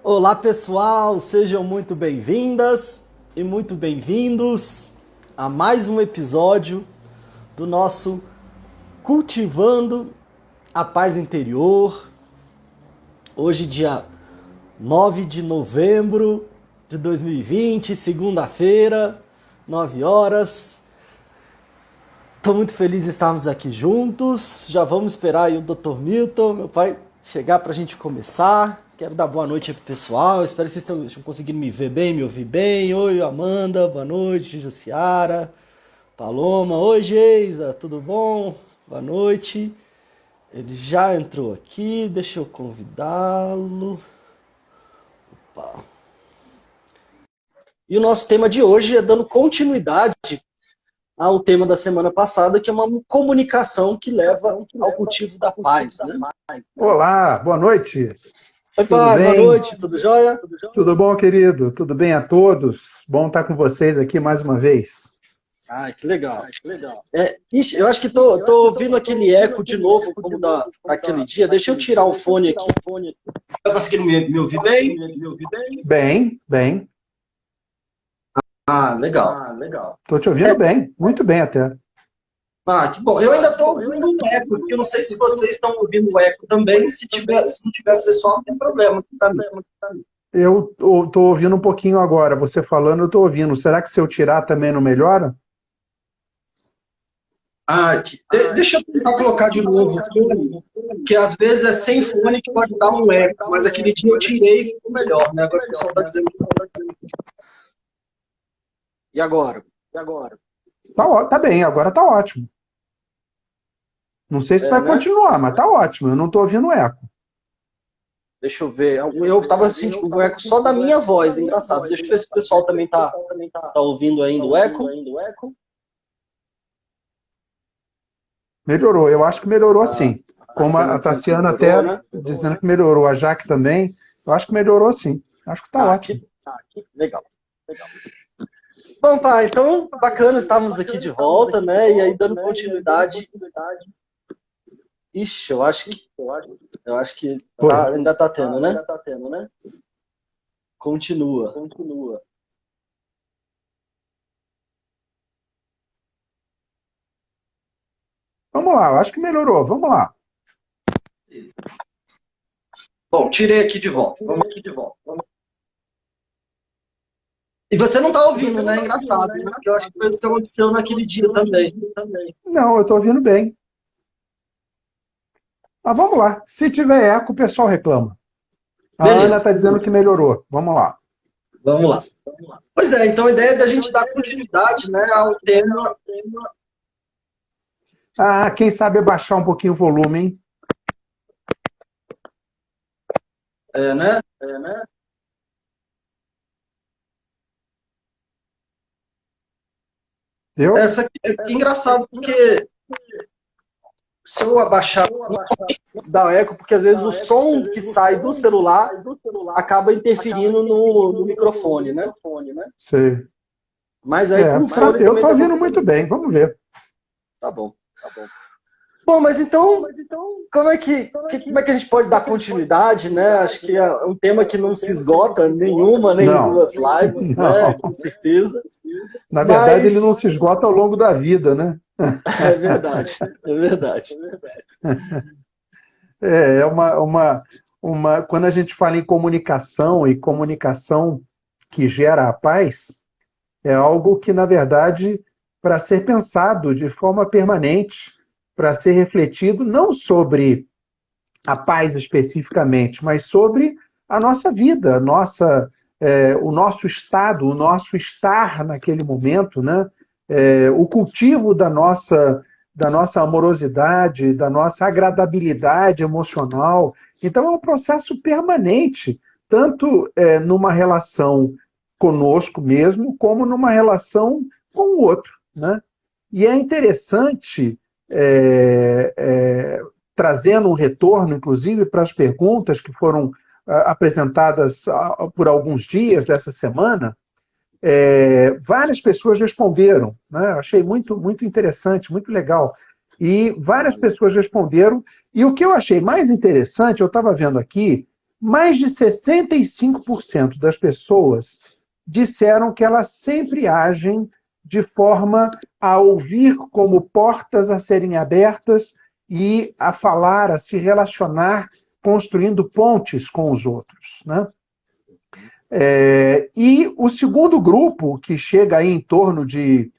Olá pessoal, sejam muito bem-vindas e muito bem-vindos a mais um episódio do nosso Cultivando a Paz Interior. Hoje, dia 9 de novembro de 2020, segunda-feira, 9 horas. Estou muito feliz de estarmos aqui juntos. Já vamos esperar aí o Dr. Milton, meu pai, chegar para a gente começar. Quero dar boa noite aí pro pessoal. Espero que vocês estejam conseguindo me ver bem, me ouvir bem. Oi, Amanda, boa noite. Jussiara, Paloma. Oi, Geisa, tudo bom? Boa noite. Ele já entrou aqui, deixa eu convidá-lo. Opa. E o nosso tema de hoje é dando continuidade ao tema da semana passada, que é uma comunicação que leva ao cultivo da paz, né? Olá, boa noite. Oi, pai, boa noite, tudo jóia? Tudo bom, querido? Tudo bem a todos? Bom estar com vocês aqui mais uma vez. Ai, que legal. Ixi, eu acho que tô ouvindo aquele eco de novo, como daquele dia. Deixa eu tirar o fone aqui. Tá conseguindo me ouvir bem? Bem. Ah, legal. Estou te ouvindo bem, muito bem até. Ah, que bom. Eu ainda estou ouvindo um eco aqui. Eu não sei se vocês estão ouvindo o eco também. Se não tiver, pessoal, não tem problema para mim. Eu estou ouvindo um pouquinho agora. Você falando, eu estou ouvindo. Será que se eu tirar também não melhora? Deixa eu tentar colocar de novo o fone, porque às vezes é sem fone que pode dar um eco, mas aquele dia eu tirei e ficou melhor, né? Agora o pessoal está dizendo que E agora? Tá bem, agora tá ótimo. Não sei se vai continuar, mas tá ótimo. Eu não estou ouvindo eco. Deixa eu ver. Eu estava sentindo o eco só da minha voz, engraçado. Deixa eu ver se o pessoal também tá ouvindo ainda o eco. Melhorou, eu acho que melhorou sim. Como a Tassiana até né? dizendo que melhorou, a Jaque também, eu acho que melhorou sim. Acho que tá ótimo. Legal. Bom, tá, então, bacana, estamos aqui de volta, né? E aí, dando continuidade. Ixi, eu acho que ainda tá tendo, né? Continua. Vamos lá, eu acho que melhorou. Vamos lá. Bom, tirei aqui de volta. E você não tá ouvindo, né? Engraçado, né? Porque eu acho que foi isso que aconteceu naquele dia também. Não, eu estou ouvindo bem. Mas vamos lá. Se tiver eco, o pessoal reclama. A Ana está dizendo que melhorou. Vamos lá. Vamos lá. Pois é, então a ideia é da gente dar continuidade, né, ao tema. Quem sabe baixar um pouquinho o volume, hein? Né? Deu? Essa aqui é engraçado, porque se eu abaixar, dá eco, porque às vezes o som que sai do celular acaba interferindo no microfone, né? Sei. Mas aí com o fone eu estou ouvindo muito bem, vamos ver. Tá bom. Bom, mas então, como é que a gente pode dar continuidade, né? Acho que é um tema que não se esgota nenhuma, nem duas lives, né? Com certeza. Na verdade, ele não se esgota ao longo da vida, né? É verdade. Quando a gente fala em comunicação e comunicação que gera a paz, é algo que, na verdade, para ser pensado de forma permanente, para ser refletido não sobre a paz especificamente, mas sobre a nossa vida, o nosso estado, o nosso estar naquele momento, né? O cultivo da nossa amorosidade, da nossa agradabilidade emocional. Então, é um processo permanente, tanto numa relação conosco mesmo, como numa relação com o outro, né? E é interessante, trazendo um retorno, inclusive, para as perguntas que foram apresentadas por alguns dias dessa semana, várias pessoas responderam, né? Achei muito, muito interessante, muito legal. E várias pessoas responderam, e o que eu achei mais interessante, eu estava vendo aqui, mais de 65% das pessoas disseram que elas sempre agem de forma a ouvir como portas a serem abertas e a falar, a se relacionar, construindo pontes com os outros, né? E o segundo grupo, que chega aí em torno de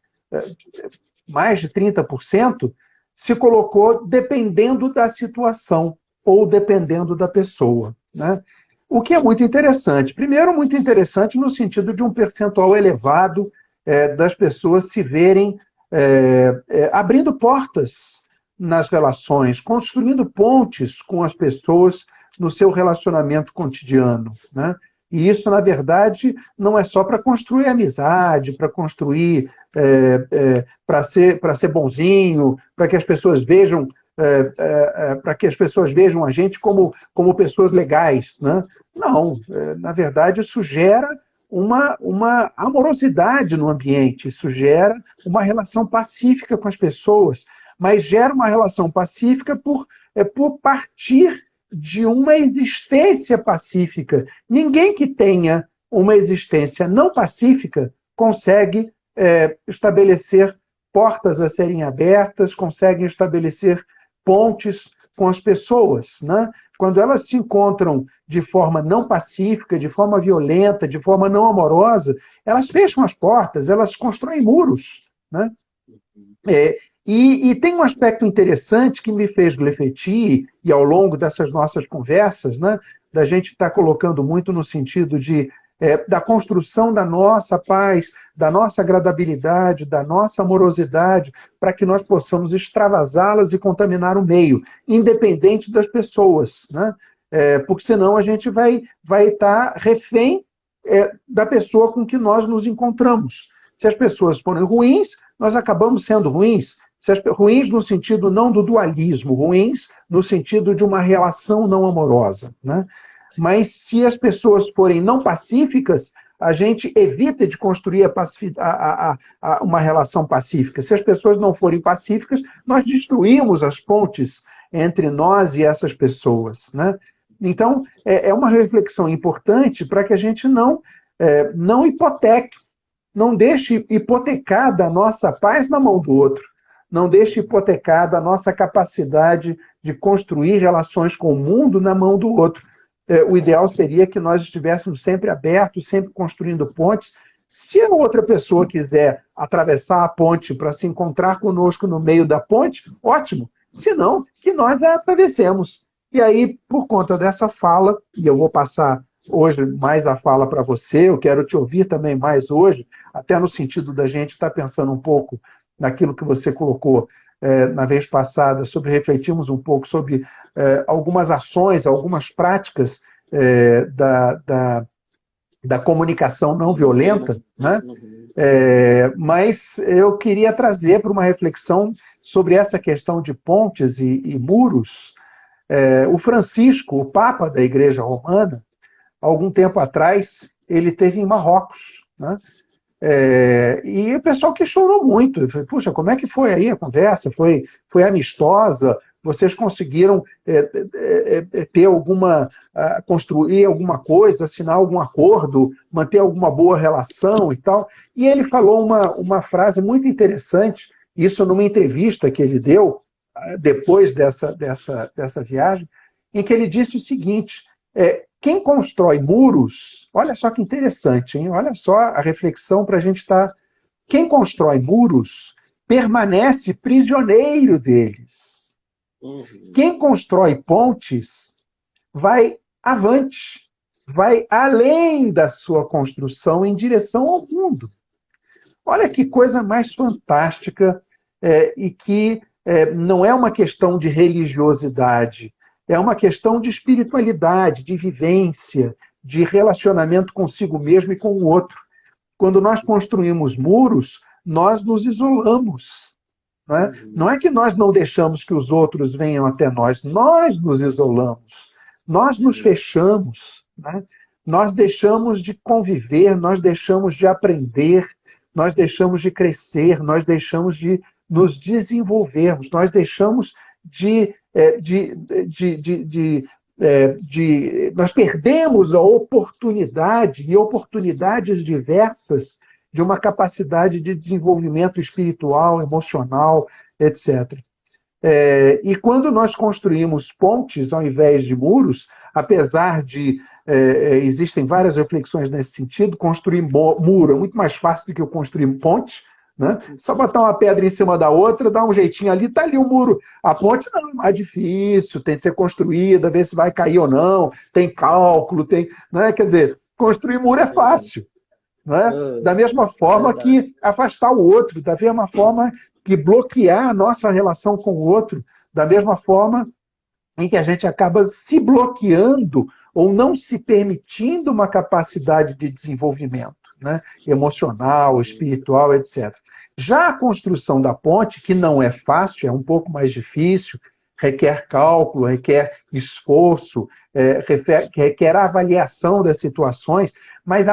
mais de 30%, se colocou dependendo da situação ou dependendo da pessoa, né? O que é muito interessante. Primeiro, muito interessante no sentido de um percentual elevado das pessoas se verem abrindo portas nas relações, construindo pontes com as pessoas no seu relacionamento cotidiano, né? E isso, na verdade, não é só para construir amizade, para construir, para ser bonzinho, para que as pessoas vejam, para que as pessoas vejam a gente como pessoas legais, né? Não, na verdade, isso gera uma amorosidade no ambiente, isso gera uma relação pacífica com as pessoas, mas gera uma relação pacífica por partir de uma existência pacífica. Ninguém que tenha uma existência não pacífica consegue estabelecer portas a serem abertas, consegue estabelecer pontes com as pessoas, né? Quando elas se encontram de forma não pacífica, de forma violenta, de forma não amorosa, elas fecham as portas, elas constroem muros, né? E tem um aspecto interessante que me fez refletir, e ao longo dessas nossas conversas, né, da gente estar colocando muito no sentido da construção da nossa paz, da nossa agradabilidade, da nossa amorosidade, para que nós possamos extravasá-las e contaminar o meio, independente das pessoas, né? Porque senão a gente vai estar refém da pessoa com que nós nos encontramos. Se as pessoas forem ruins, nós acabamos sendo ruins. Ruins no sentido não do dualismo, ruins no sentido de uma relação não amorosa, né? Mas se as pessoas forem não pacíficas, a gente evita de construir uma relação pacífica. Se as pessoas não forem pacíficas, nós destruímos as pontes entre nós e essas pessoas, né? Então, é uma reflexão importante para que a gente não hipoteque, não deixe hipotecada a nossa paz na mão do outro. Não deixe hipotecada a nossa capacidade de construir relações com o mundo na mão do outro. O ideal seria que nós estivéssemos sempre abertos, sempre construindo pontes. Se a outra pessoa quiser atravessar a ponte para se encontrar conosco no meio da ponte, ótimo. Se não, que nós a atravessemos. E aí, por conta dessa fala, e eu vou passar hoje mais a fala para você, eu quero te ouvir também mais hoje, até no sentido da gente estar pensando um pouco naquilo que você colocou na vez passada, sobre refletirmos um pouco sobre algumas ações, algumas práticas da comunicação não violenta, né? Mas eu queria trazer para uma reflexão sobre essa questão de pontes e muros. O Francisco, o Papa da Igreja Romana, algum tempo atrás, ele esteve em Marrocos, né? E o pessoal questionou muito. Eu falei, puxa, como é que foi aí a conversa? Foi amistosa? Vocês conseguiram ter construir alguma coisa, assinar algum acordo, manter alguma boa relação e tal? E ele falou uma frase muito interessante, isso numa entrevista que ele deu depois dessa viagem, em que ele disse o seguinte: quem constrói muros, olha só que interessante, hein? Olha só a reflexão para a gente estar. Quem constrói muros permanece prisioneiro deles. Quem constrói pontes vai avante, vai além da sua construção em direção ao mundo. Olha que coisa mais fantástica, e que não é uma questão de religiosidade, é uma questão de espiritualidade, de vivência, de relacionamento consigo mesmo e com o outro. Quando nós construímos muros, nós nos isolamos. Não é? Não é que nós não deixamos que os outros venham até nós nos isolamos, nós nos fechamos, né? Nós deixamos de conviver, nós deixamos de aprender, nós deixamos de crescer, nós deixamos de nos desenvolvermos, nós deixamos de nós perdemos a oportunidade, e oportunidades diversas, de uma capacidade de desenvolvimento espiritual, emocional, etc. E quando nós construímos pontes ao invés de muros, apesar de existem várias reflexões nesse sentido, construir muro é muito mais fácil do que eu construir ponte, né? Só botar uma pedra em cima da outra, dar um jeitinho ali, está ali o muro. A ponte não, é mais difícil, tem que ser construída, ver se vai cair ou não, tem cálculo, tem, né? Quer dizer, construir muro é fácil. Né? Da mesma forma que afastar o outro, da mesma forma que bloquear a nossa relação com o outro, da mesma forma em que a gente acaba se bloqueando ou não se permitindo uma capacidade de desenvolvimento, né? Emocional, espiritual, etc. Já a construção da ponte, que não é fácil, é um pouco mais difícil, requer cálculo, requer esforço, requer avaliação das situações, mas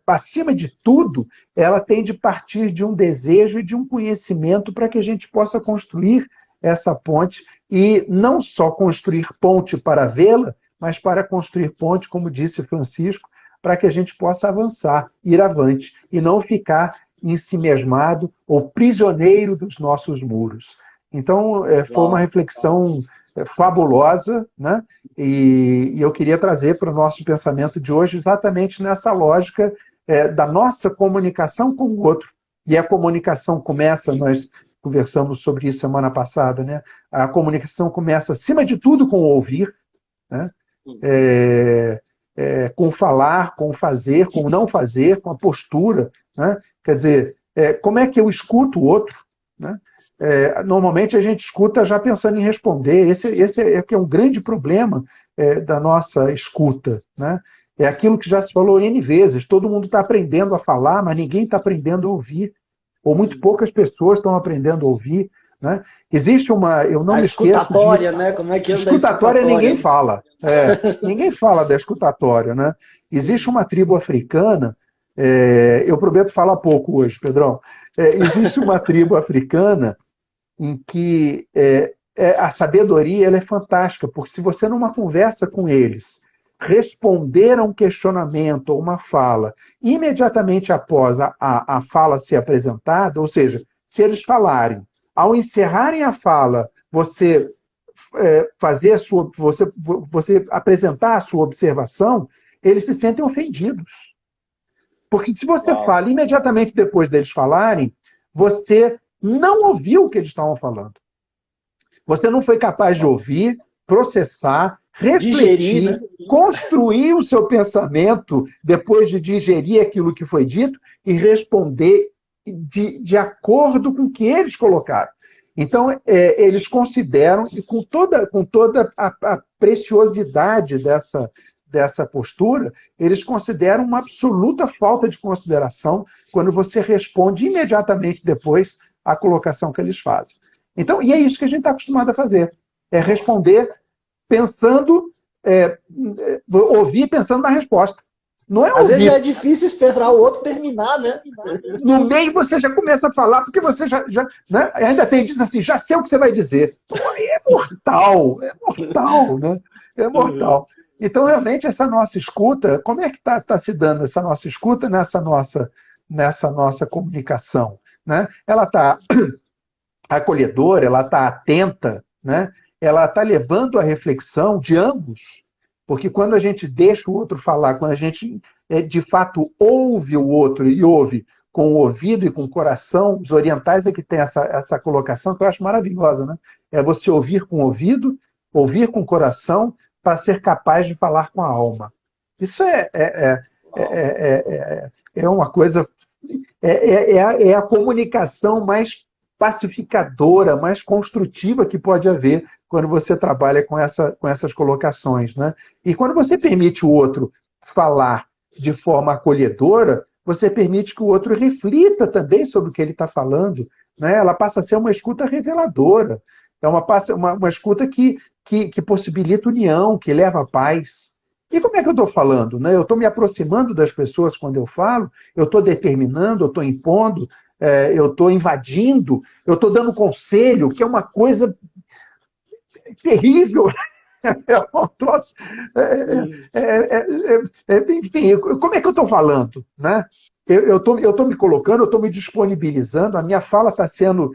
acima de tudo, ela tem de partir de um desejo e de um conhecimento para que a gente possa construir essa ponte e não só construir ponte para vê-la, mas para construir ponte, como disse Francisco, para que a gente possa avançar, ir avante e não ficar ensimesmado ou prisioneiro dos nossos muros. Então, foi uma reflexão fabulosa, né? E eu queria trazer para o nosso pensamento de hoje exatamente nessa lógica da nossa comunicação com o outro. E a comunicação começa, nós conversamos sobre isso semana passada, né? A comunicação começa, acima de tudo, com o ouvir, né? Com o falar, com o fazer, com o não fazer, com a postura, né? Quer dizer, como é que eu escuto o outro, né? Normalmente a gente escuta já pensando em responder. Esse é um grande problema da nossa escuta, né? É aquilo que já se falou N vezes. Todo mundo está aprendendo a falar, mas ninguém está aprendendo a ouvir. Ou muito poucas pessoas estão aprendendo a ouvir, né? Existe uma... Eu não a me escutatória, né? Como é que é escutatória ninguém fala. Ninguém fala da escutatória, né? Existe uma tribo africana, eu prometo falar pouco hoje, Pedrão. Existe uma tribo africana em que a sabedoria ela é fantástica, porque se você numa conversa com eles responder a um questionamento ou uma fala imediatamente após a fala ser apresentada, ou seja, se eles falarem, ao encerrarem a fala, você você apresentar a sua observação, eles se sentem ofendidos. Porque se você fala imediatamente depois deles falarem, você não ouviu o que eles estavam falando. Você não foi capaz de ouvir, processar, refletir, digerir, né? Construir o seu pensamento depois de digerir aquilo que foi dito e responder de acordo com o que eles colocaram. Então, eles consideram, e com toda a preciosidade dessa postura, eles consideram uma absoluta falta de consideração quando você responde imediatamente depois à colocação que eles fazem. Então, e é isso que a gente está acostumado a fazer, é responder pensando, ouvir pensando na resposta. Não é ouvir. Às vezes é difícil esperar o outro terminar, né? No meio você já começa a falar, porque você já né? Ainda diz assim, já sei o que você vai dizer. É mortal, né? É mortal. Então, realmente, essa nossa escuta, como é que está se dando essa nossa escuta nessa nossa comunicação? Né? Ela está acolhedora, ela está atenta, né? Ela está levando a reflexão de ambos, porque quando a gente deixa o outro falar, quando a gente de fato ouve o outro e ouve com o ouvido e com o coração, os orientais é que tem essa colocação que eu acho maravilhosa, né? É você ouvir com o ouvido, ouvir com o coração, para ser capaz de falar com a alma. Isso é uma coisa... É a comunicação mais pacificadora, mais construtiva que pode haver quando você trabalha com essas colocações, né? E quando você permite o outro falar de forma acolhedora, você permite que o outro reflita também sobre o que ele está falando, né? Ela passa a ser uma escuta reveladora, é uma escuta que possibilita união, que leva à paz. E como é que eu estou falando? Né? Eu estou me aproximando das pessoas quando eu falo, eu estou determinando, eu estou impondo, eu estou invadindo, eu estou dando conselho, que é uma coisa terrível. É um troço. Enfim, como é que eu estou falando? Né? Eu tô me colocando, eu estou me disponibilizando, a minha fala está sendo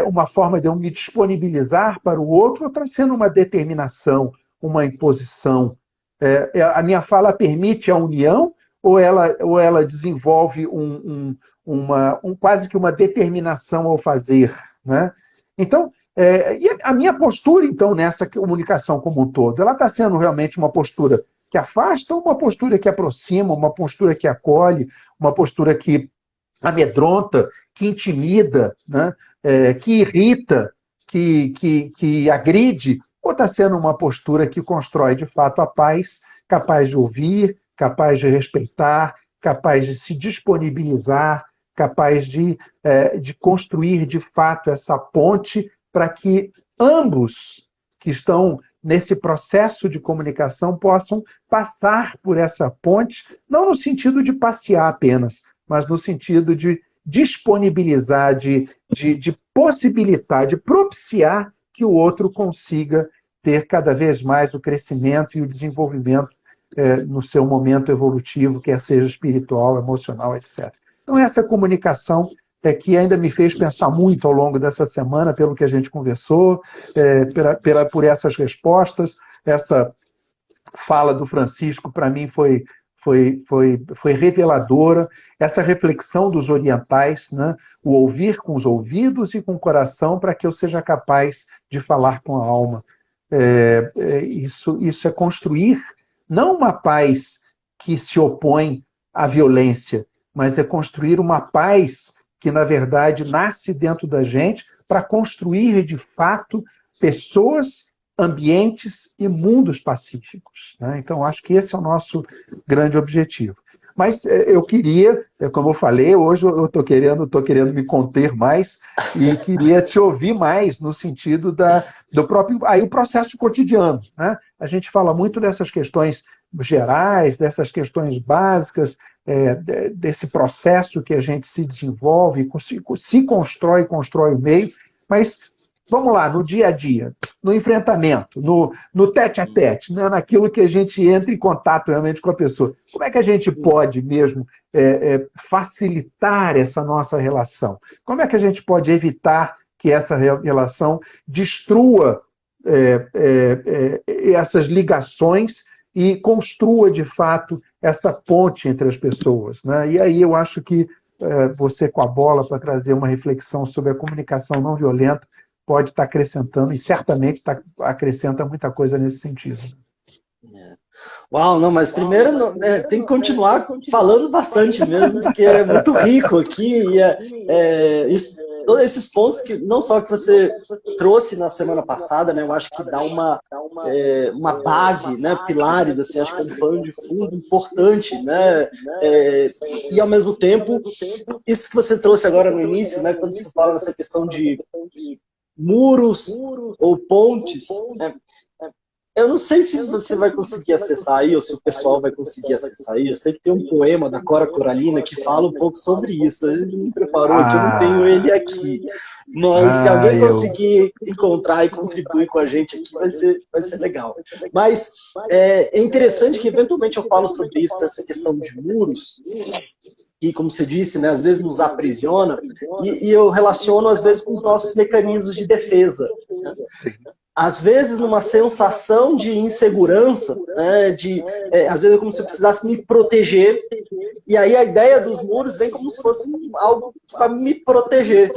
uma forma de eu me disponibilizar para o outro, ou está sendo uma determinação, uma imposição? A minha fala permite a união, ou ela desenvolve quase que uma determinação ao fazer? Né? Então, e a minha postura, então, nessa comunicação como um todo, ela está sendo realmente uma postura que afasta, ou uma postura que aproxima, uma postura que acolhe, uma postura que amedronta, que intimida, né? Que irrita, que agride, ou está sendo uma postura que constrói de fato a paz, capaz de ouvir, capaz de respeitar, capaz de se disponibilizar, capaz de construir de fato essa ponte para que ambos que estão nesse processo de comunicação possam passar por essa ponte, não no sentido de passear apenas, mas no sentido de disponibilizar, de possibilitar, de propiciar que o outro consiga ter cada vez mais o crescimento e o desenvolvimento no seu momento evolutivo, quer seja espiritual, emocional, etc. Então, essa comunicação que ainda me fez pensar muito ao longo dessa semana, pelo que a gente conversou, por essas respostas. Essa fala do Francisco, para mim, foi reveladora. Essa reflexão dos orientais, né? O ouvir com os ouvidos e com o coração, para que eu seja capaz de falar com a alma. Isso é construir não uma paz que se opõe à violência, mas é construir uma paz que, na verdade, nasce dentro da gente para construir, de fato, pessoas, ambientes e mundos pacíficos. Né? Então, acho que esse é o nosso grande objetivo. Mas eu queria, como eu falei, hoje eu estou querendo me conter mais e queria te ouvir mais no sentido do próprio o processo cotidiano. Né? A gente fala muito dessas questões gerais, dessas questões básicas, desse processo que a gente se desenvolve, se constrói o meio, mas vamos lá, no dia a dia, no enfrentamento, no tete-a-tete, né? Naquilo que a gente entra em contato realmente com a pessoa. Como é que a gente pode mesmo facilitar essa nossa relação? Como é que a gente pode evitar que essa relação destrua essas ligações e construa, de fato, essa ponte entre as pessoas? Né? E aí eu acho que você, com a bola, para trazer uma reflexão sobre a comunicação não violenta, pode estar acrescentando, e certamente acrescenta muita coisa nesse sentido. Uau, não, mas primeiro tem que continuar falando bastante mesmo, porque é muito rico aqui, e todos esses pontos que não só que você trouxe na semana passada, né, eu acho que dá uma base, né, pilares, assim, acho que é um pano de fundo importante, né, e ao mesmo tempo, isso que você trouxe agora no início, né, quando você fala nessa questão de muros ou pontes, né? Eu não sei se você vai conseguir acessar aí, ou se o pessoal vai conseguir acessar aí. Eu sei que tem um poema da Cora Coralina que fala um pouco sobre isso. A gente me preparou aqui, eu não tenho ele aqui. Mas se alguém conseguir encontrar e contribuir com a gente aqui, vai ser legal. Mas é interessante que eventualmente eu falo sobre isso, essa questão de muros, que, como você disse, né, às vezes nos aprisiona, e eu relaciono, às vezes, com os nossos mecanismos de defesa. Né? Às vezes, numa sensação de insegurança, né, às vezes é como se eu precisasse me proteger, e aí a ideia dos muros vem como se fosse algo para me proteger.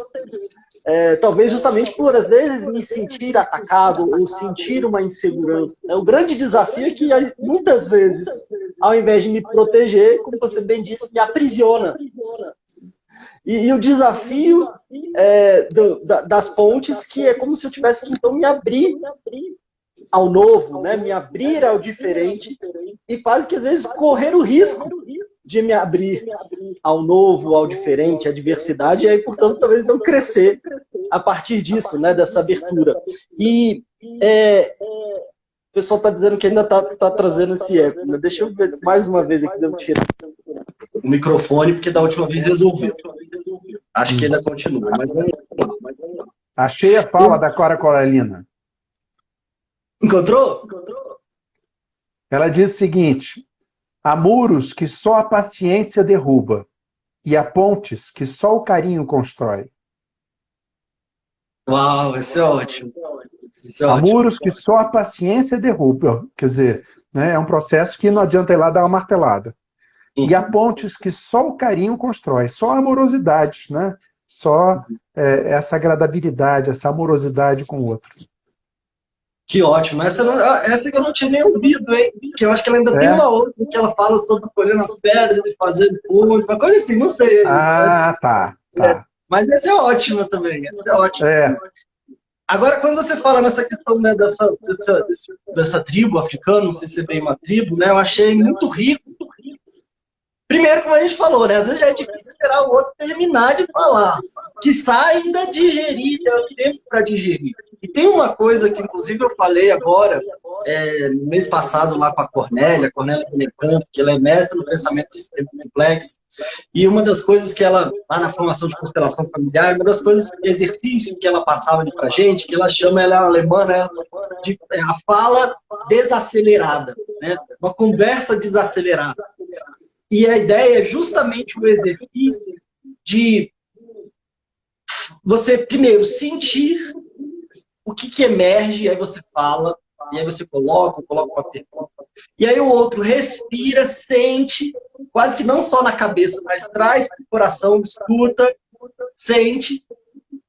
Talvez justamente por, às vezes, me sentir atacado ou sentir uma insegurança. O grande desafio é que, muitas vezes, ao invés de me proteger, como você bem disse, me aprisiona. E o desafio das pontes, que é como se eu tivesse que, então, me abrir ao novo, né? Me abrir ao diferente e quase que, às vezes, correr o risco de me abrir ao novo, ao diferente, à diversidade, e aí, portanto, talvez não crescer a partir disso, né? Dessa abertura. E o pessoal está dizendo que ainda está trazendo esse eco. Né? Deixa eu ver mais uma vez aqui, eu tiro o microfone, porque da última vez resolveu. Acho que ainda continua, mas vamos lá. Achei a fala da Cora Coralina. Encontrou? Ela diz o seguinte: há muros que só a paciência derruba, e há pontes que só o carinho constrói. Uau, isso é ótimo. Isso é Há ótimo. muros que só a paciência derruba. Quer dizer, né, é um processo que não adianta ir lá dar uma martelada. E há pontes que só o carinho constrói, só a amorosidade, né? Só essa agradabilidade, essa amorosidade com o outro. Que ótimo. Essa que eu não tinha nem ouvido, hein? Que eu acho que ela ainda tem É? uma outra que ela fala sobre colhendo as pedras e fazendo pontes, uma coisa assim, não sei ainda. Ah, tá, tá. Mas essa é ótima também. Essa é ótima. É, Agora, quando você fala nessa questão, né, dessa tribo africana, não sei se é bem uma tribo, né? Eu achei muito rico. Primeiro, como a gente falou, né? Às vezes já é difícil esperar o outro terminar de falar. Quiçá ainda digerir, ter tempo para digerir. E tem uma coisa que, inclusive, eu falei agora, no mês passado, lá com a Cornélia Benecamp, que ela é mestra no pensamento sistêmico complexo. E uma das coisas que ela, lá na formação de constelação familiar, uma das coisas, exercício que ela passava para a gente, que ela chama, ela é alemã, né, de a fala desacelerada, né? Uma conversa desacelerada. E a ideia é justamente o exercício de você, primeiro, sentir o que emerge, aí você fala, e aí você coloca uma pergunta. E aí o outro respira, sente, quase que não só na cabeça, mas traz para o coração, escuta, sente,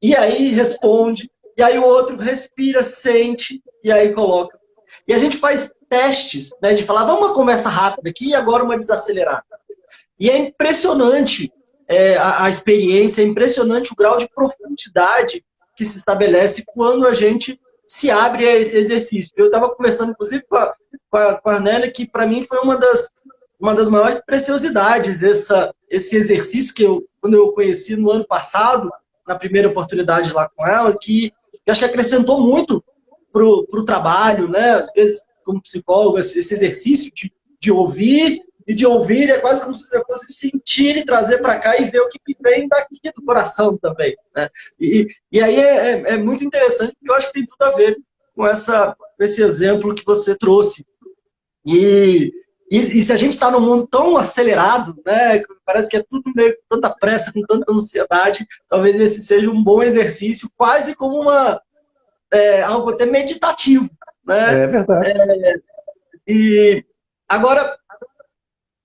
e aí responde. E aí o outro respira, sente, e aí coloca. E a gente faz testes, né, de falar, vamos uma conversa rápida aqui e agora uma desacelerada. E é impressionante a experiência, é impressionante o grau de profundidade que se estabelece quando a gente se abre a esse exercício. Eu estava conversando, inclusive, com a Arnélia, que para mim foi uma das maiores preciosidades, esse exercício que quando eu conheci no ano passado, na primeira oportunidade lá com ela, que acho que acrescentou muito para o trabalho, né? Às vezes, como psicólogo, esse exercício de ouvir, e de ouvir é quase como se você fosse sentir e trazer para cá e ver o que vem daqui do coração também, né? E aí é muito interessante, porque eu acho que tem tudo a ver com esse exemplo que você trouxe. E se a gente está num mundo tão acelerado, né, parece que é tudo meio com tanta pressa, com tanta ansiedade, talvez esse seja um bom exercício, quase como algo até meditativo, né? é verdade. E agora,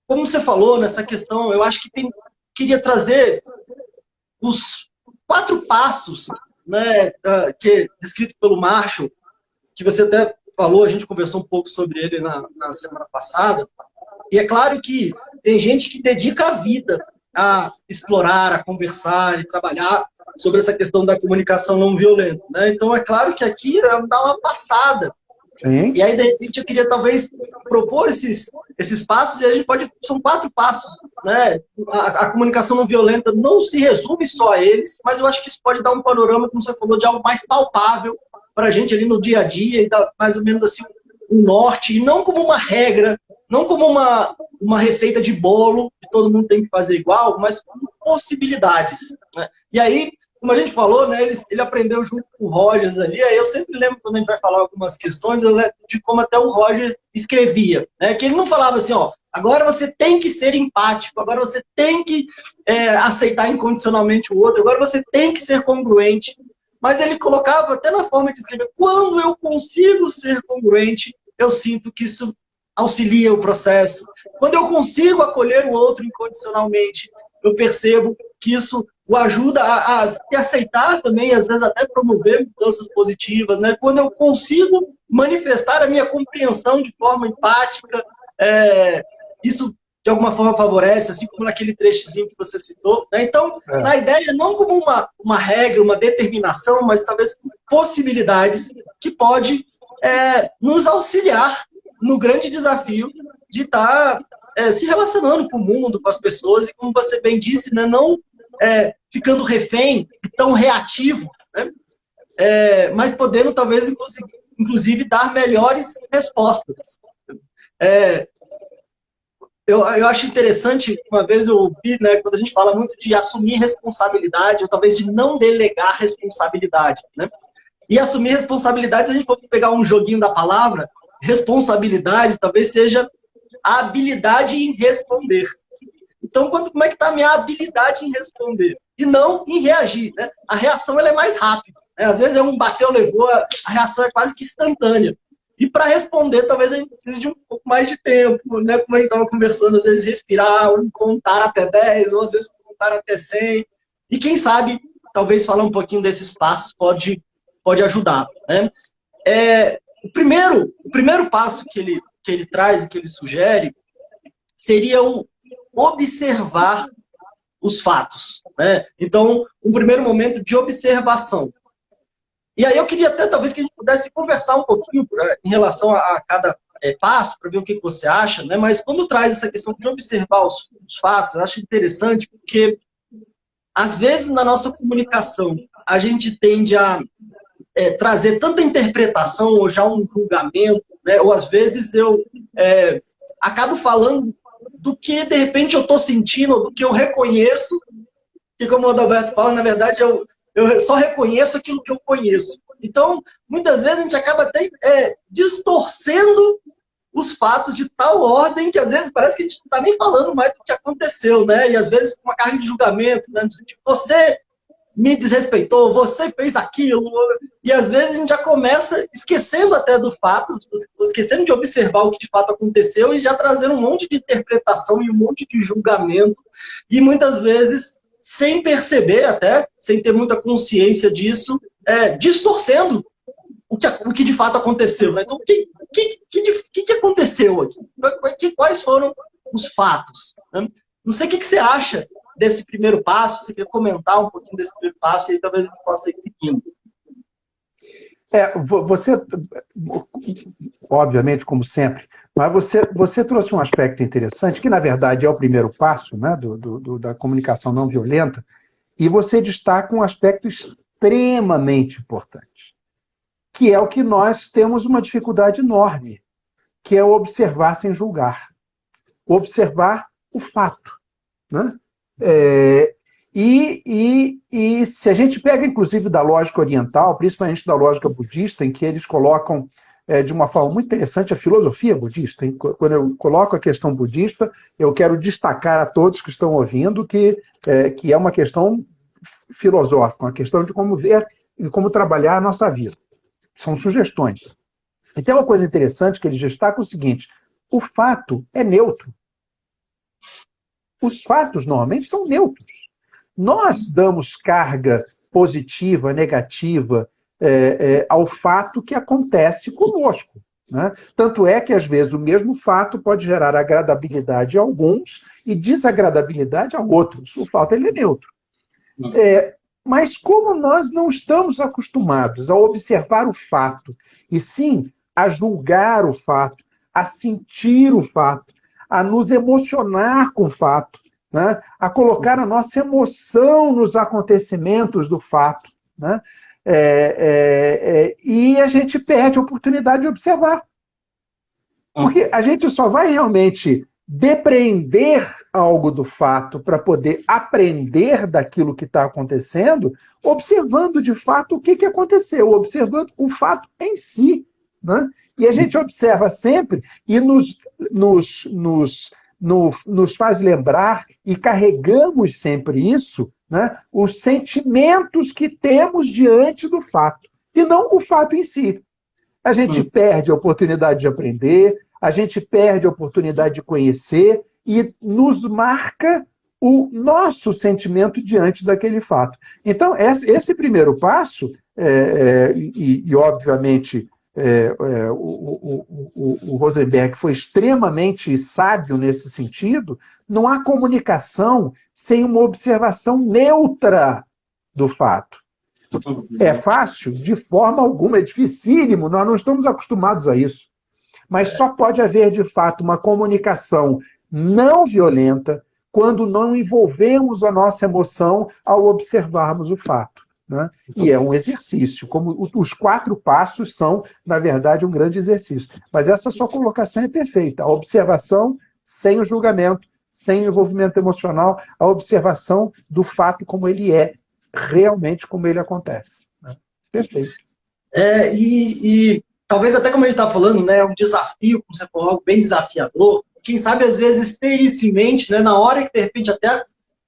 como você falou nessa questão, eu acho que queria trazer os 4 passos, né, que é descrito pelo Marshall, que você até falou, a gente conversou um pouco sobre ele na semana passada. E é claro que tem gente que dedica a vida a explorar, a conversar e trabalhar sobre essa questão da comunicação não violenta, né? Então é claro que aqui dá uma passada. Sim. E aí, de repente, eu queria talvez propor esses passos, e a gente são 4 passos, né? A comunicação não violenta não se resume só a eles, mas eu acho que isso pode dar um panorama, como você falou, de algo mais palpável para a gente ali no dia a dia, e dar mais ou menos assim um norte, e não como uma regra, não como uma receita de bolo, que todo mundo tem que fazer igual, mas como possibilidades, né? E aí, como a gente falou, né, ele aprendeu junto com o Rogers ali, aí eu sempre lembro quando a gente vai falar algumas questões, de como até o Rogers escrevia, né, que ele não falava assim, ó, agora você tem que ser empático, agora você tem que aceitar incondicionalmente o outro, agora você tem que ser congruente, mas ele colocava até na forma de escrever, quando eu consigo ser congruente, eu sinto que isso auxilia o processo. Quando eu consigo acolher o outro incondicionalmente, eu percebo que isso o ajuda a aceitar também, às vezes até promover mudanças positivas, né? Quando eu consigo manifestar a minha compreensão de forma empática, isso de alguma forma favorece, assim como naquele trechozinho que você citou, né? Então, na ideia, não como uma regra, uma determinação, mas talvez possibilidades que pode nos auxiliar no grande desafio de estar se relacionando com o mundo, com as pessoas, e como você bem disse, né, não ficando refém e tão reativo, né, mas podendo talvez, inclusive, dar melhores respostas. Eu acho interessante, uma vez eu ouvi, né, quando a gente fala muito de assumir responsabilidade, ou talvez de não delegar responsabilidade, né? E assumir responsabilidade, se a gente for pegar um joguinho da palavra, responsabilidade talvez seja a habilidade em responder. Então, como é que está a minha habilidade em responder? E não em reagir, né? A reação ela é mais rápida, né? Às vezes é um bateu, levou, a reação é quase que instantânea. E para responder, talvez a gente precise de um pouco mais de tempo, né? Como a gente estava conversando, às vezes respirar, ou contar até 10, ou às vezes contar até 100. E quem sabe, talvez falar um pouquinho desses passos pode ajudar, né? O primeiro passo que ele traz e que ele sugere seria o observar os fatos, né? Então, um primeiro momento de observação. E aí eu queria até, talvez, que a gente pudesse conversar um pouquinho em relação a cada passo, para ver o que você acha, né? Mas quando traz essa questão de observar os fatos, eu acho interessante, porque, às vezes, na nossa comunicação, a gente tende a trazer tanta interpretação, ou já um julgamento, né? Ou, às vezes, eu acabo falando do que, de repente, eu estou sentindo, ou do que eu reconheço, e como o Adalberto fala, na verdade, eu só reconheço aquilo que eu conheço. Então, muitas vezes, a gente acaba até distorcendo os fatos de tal ordem que, às vezes, parece que a gente não está nem falando mais do que aconteceu, né? E, às vezes, com uma carga de julgamento, né? Você me desrespeitou, você fez aquilo, e às vezes a gente já começa esquecendo até do fato, esquecendo de observar o que de fato aconteceu e já trazendo um monte de interpretação e um monte de julgamento, e muitas vezes, sem perceber até, sem ter muita consciência disso, distorcendo o que de fato aconteceu, né? Então, o que aconteceu aqui? Quais foram os fatos, né? Não sei o que você acha desse primeiro passo, você quer comentar um pouquinho desse primeiro passo, e aí talvez a gente possa ir seguindo. Você, obviamente, como sempre, mas você trouxe um aspecto interessante, que na verdade é o primeiro passo, né, da comunicação não violenta, e você destaca um aspecto extremamente importante, que é o que nós temos uma dificuldade enorme, que é observar sem julgar. Observar o fato, né? E se a gente pega, inclusive, da lógica oriental, principalmente da lógica budista, em que eles colocam de uma forma muito interessante a filosofia budista. Quando eu coloco a questão budista, eu quero destacar a todos que estão ouvindo que é uma questão filosófica, uma questão de como ver e como trabalhar a nossa vida. São sugestões. E tem uma coisa interessante que eles destacam o seguinte: o fato é neutro. Os fatos, normalmente, são neutros. Nós damos carga positiva, negativa, ao fato que acontece conosco, né? Tanto é que, às vezes, o mesmo fato pode gerar agradabilidade a alguns e desagradabilidade a outros. O fato ele é neutro. Mas como nós não estamos acostumados a observar o fato, e sim a julgar o fato, a sentir o fato, a nos emocionar com o fato, né? A colocar a nossa emoção nos acontecimentos do fato, né? E a gente perde a oportunidade de observar. Porque a gente só vai realmente depreender algo do fato para poder aprender daquilo que está acontecendo, observando de fato o que aconteceu, observando o fato em si, né? E a gente observa sempre e nos faz lembrar, e carregamos sempre isso, né? Os sentimentos que temos diante do fato, e não o fato em si. A gente perde a oportunidade de aprender, a gente perde a oportunidade de conhecer e nos marca o nosso sentimento diante daquele fato. Então, esse primeiro passo, obviamente, o Rosenberg foi extremamente sábio nesse sentido, não há comunicação sem uma observação neutra do fato. É fácil? De forma alguma, é dificílimo, nós não estamos acostumados a isso. Mas só pode haver, de fato, uma comunicação não violenta quando não envolvemos a nossa emoção ao observarmos o fato, né? E é um exercício, como os 4 passos são, na verdade, um grande exercício. Mas essa sua colocação é perfeita. A observação sem o julgamento, sem o envolvimento emocional, a observação do fato como ele é, realmente como ele acontece, né? Perfeito. talvez até como a gente está falando, né, um desafio, como você falou, algo bem desafiador, quem sabe às vezes ter isso em mente, né, na hora que de repente até,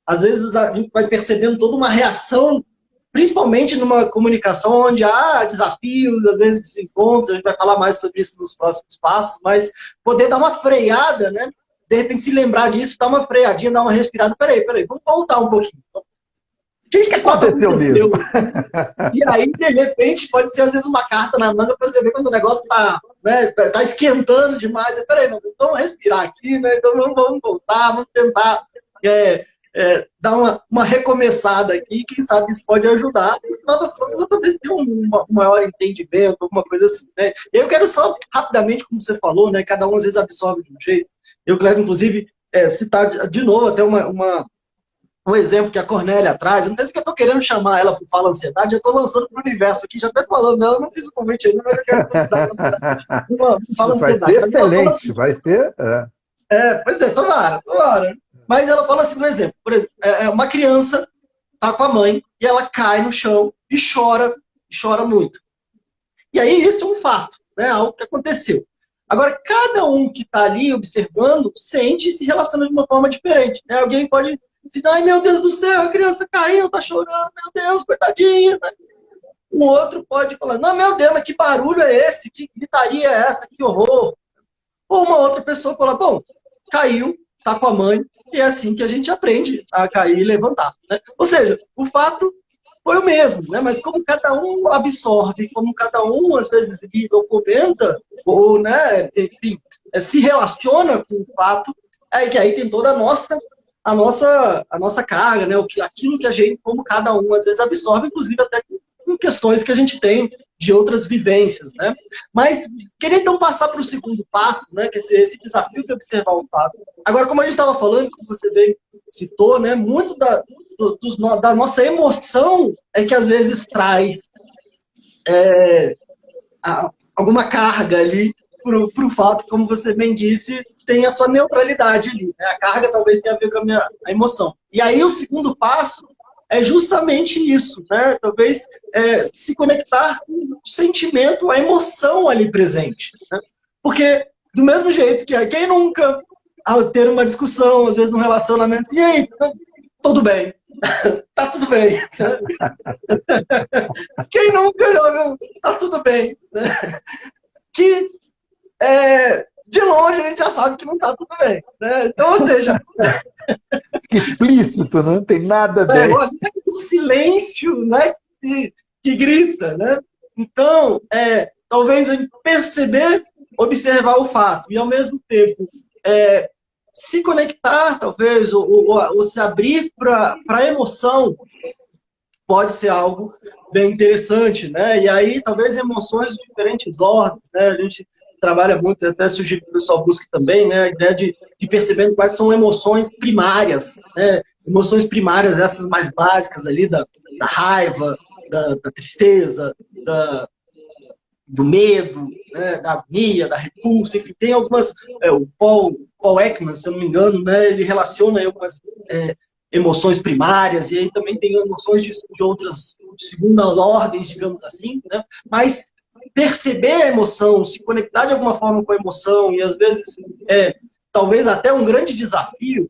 às vezes a gente vai percebendo toda uma reação, principalmente numa comunicação onde há desafios, às vezes desencontros, a gente vai falar mais sobre isso nos próximos passos, mas poder dar uma freada, né, de repente se lembrar disso, dar uma freadinha, dar uma respirada, peraí, vamos voltar um pouquinho. O que aconteceu mesmo? E aí, de repente, pode ser às vezes uma carta na manga para você ver quando o negócio tá, né, tá esquentando demais. Peraí, vamos respirar aqui, né? Então vamos voltar, vamos tentar dar uma recomeçada aqui. Quem sabe isso pode ajudar. E, no final das contas, eu talvez tenha um maior entendimento, alguma coisa assim, né? Eu quero só, rapidamente, como você falou, né? Cada um às vezes absorve de um jeito. Eu quero, inclusive, citar de novo até um exemplo que a Cornélia traz. Eu não sei se eu estou querendo chamar ela para o Fala Ansiedade, já estou lançando para o universo aqui, já até falando dela, não fiz o convite ainda, mas eu quero convidar ela Fala Vai Ansiedade. ser excelente, assim, vai ser... pois é, tomara. Mas ela fala assim, um exemplo, por exemplo, uma criança está com a mãe e ela cai no chão e chora muito. E aí isso é um fato, né, algo que aconteceu. Agora, cada um que está ali observando sente e se relaciona de uma forma diferente. Né? Alguém pode dizer, ai meu Deus do céu, a criança caiu, está chorando, meu Deus, coitadinha. Né? Um outro pode falar, não, meu Deus, mas que barulho é esse? Que gritaria é essa? Que horror. Ou uma outra pessoa fala, bom, caiu, está com a mãe, e é assim que a gente aprende a cair e levantar. Né? Ou seja, o fato foi o mesmo, né? Mas como cada um absorve, como cada um às vezes lida ou comenta, ou, né, enfim, se relaciona com o fato, que aí tem toda a nossa carga, né? Aquilo que a gente, como cada um às vezes absorve, inclusive até com questões que a gente tem de outras vivências, né? Mas queria então passar para o segundo passo, né? Quer dizer, esse desafio de observar o fato. Agora, como a gente estava falando, como você bem citou, né? Muito da nossa emoção é que às vezes traz alguma carga ali para o fato, como você bem disse, tem a sua neutralidade ali. Né? A carga talvez tenha a ver com a emoção. E aí o segundo passo é justamente isso, né? Talvez se conectar com o sentimento, a emoção ali presente. Né? Porque do mesmo jeito que quem nunca, ao ter uma discussão, às vezes num relacionamento, e aí, tudo bem. Tá tudo bem. Quem nunca, tá tudo bem. Que de longe a gente já sabe que não tá tudo bem. Né? Então, ou seja... explícito, não tem nada a ver. Às vezes é aquele silêncio, né, que grita. Né? Então, talvez a gente perceber, observar o fato e, ao mesmo tempo, se conectar, talvez, ou se abrir para a emoção, pode ser algo bem interessante, né? E aí, talvez, emoções de diferentes ordens, né? A gente trabalha muito, até sugiro que o pessoal busque também, né? A ideia de percebendo quais são emoções primárias, né? Emoções primárias, essas mais básicas ali, da raiva, da tristeza, do medo, né, da agonia, da repulsa, enfim, tem algumas, o Paul Ekman, se eu não me engano, né, ele relaciona algumas emoções primárias, e aí também tem emoções de outras segundas ordens, digamos assim, né, mas perceber a emoção, se conectar de alguma forma com a emoção, e às vezes, talvez até um grande desafio,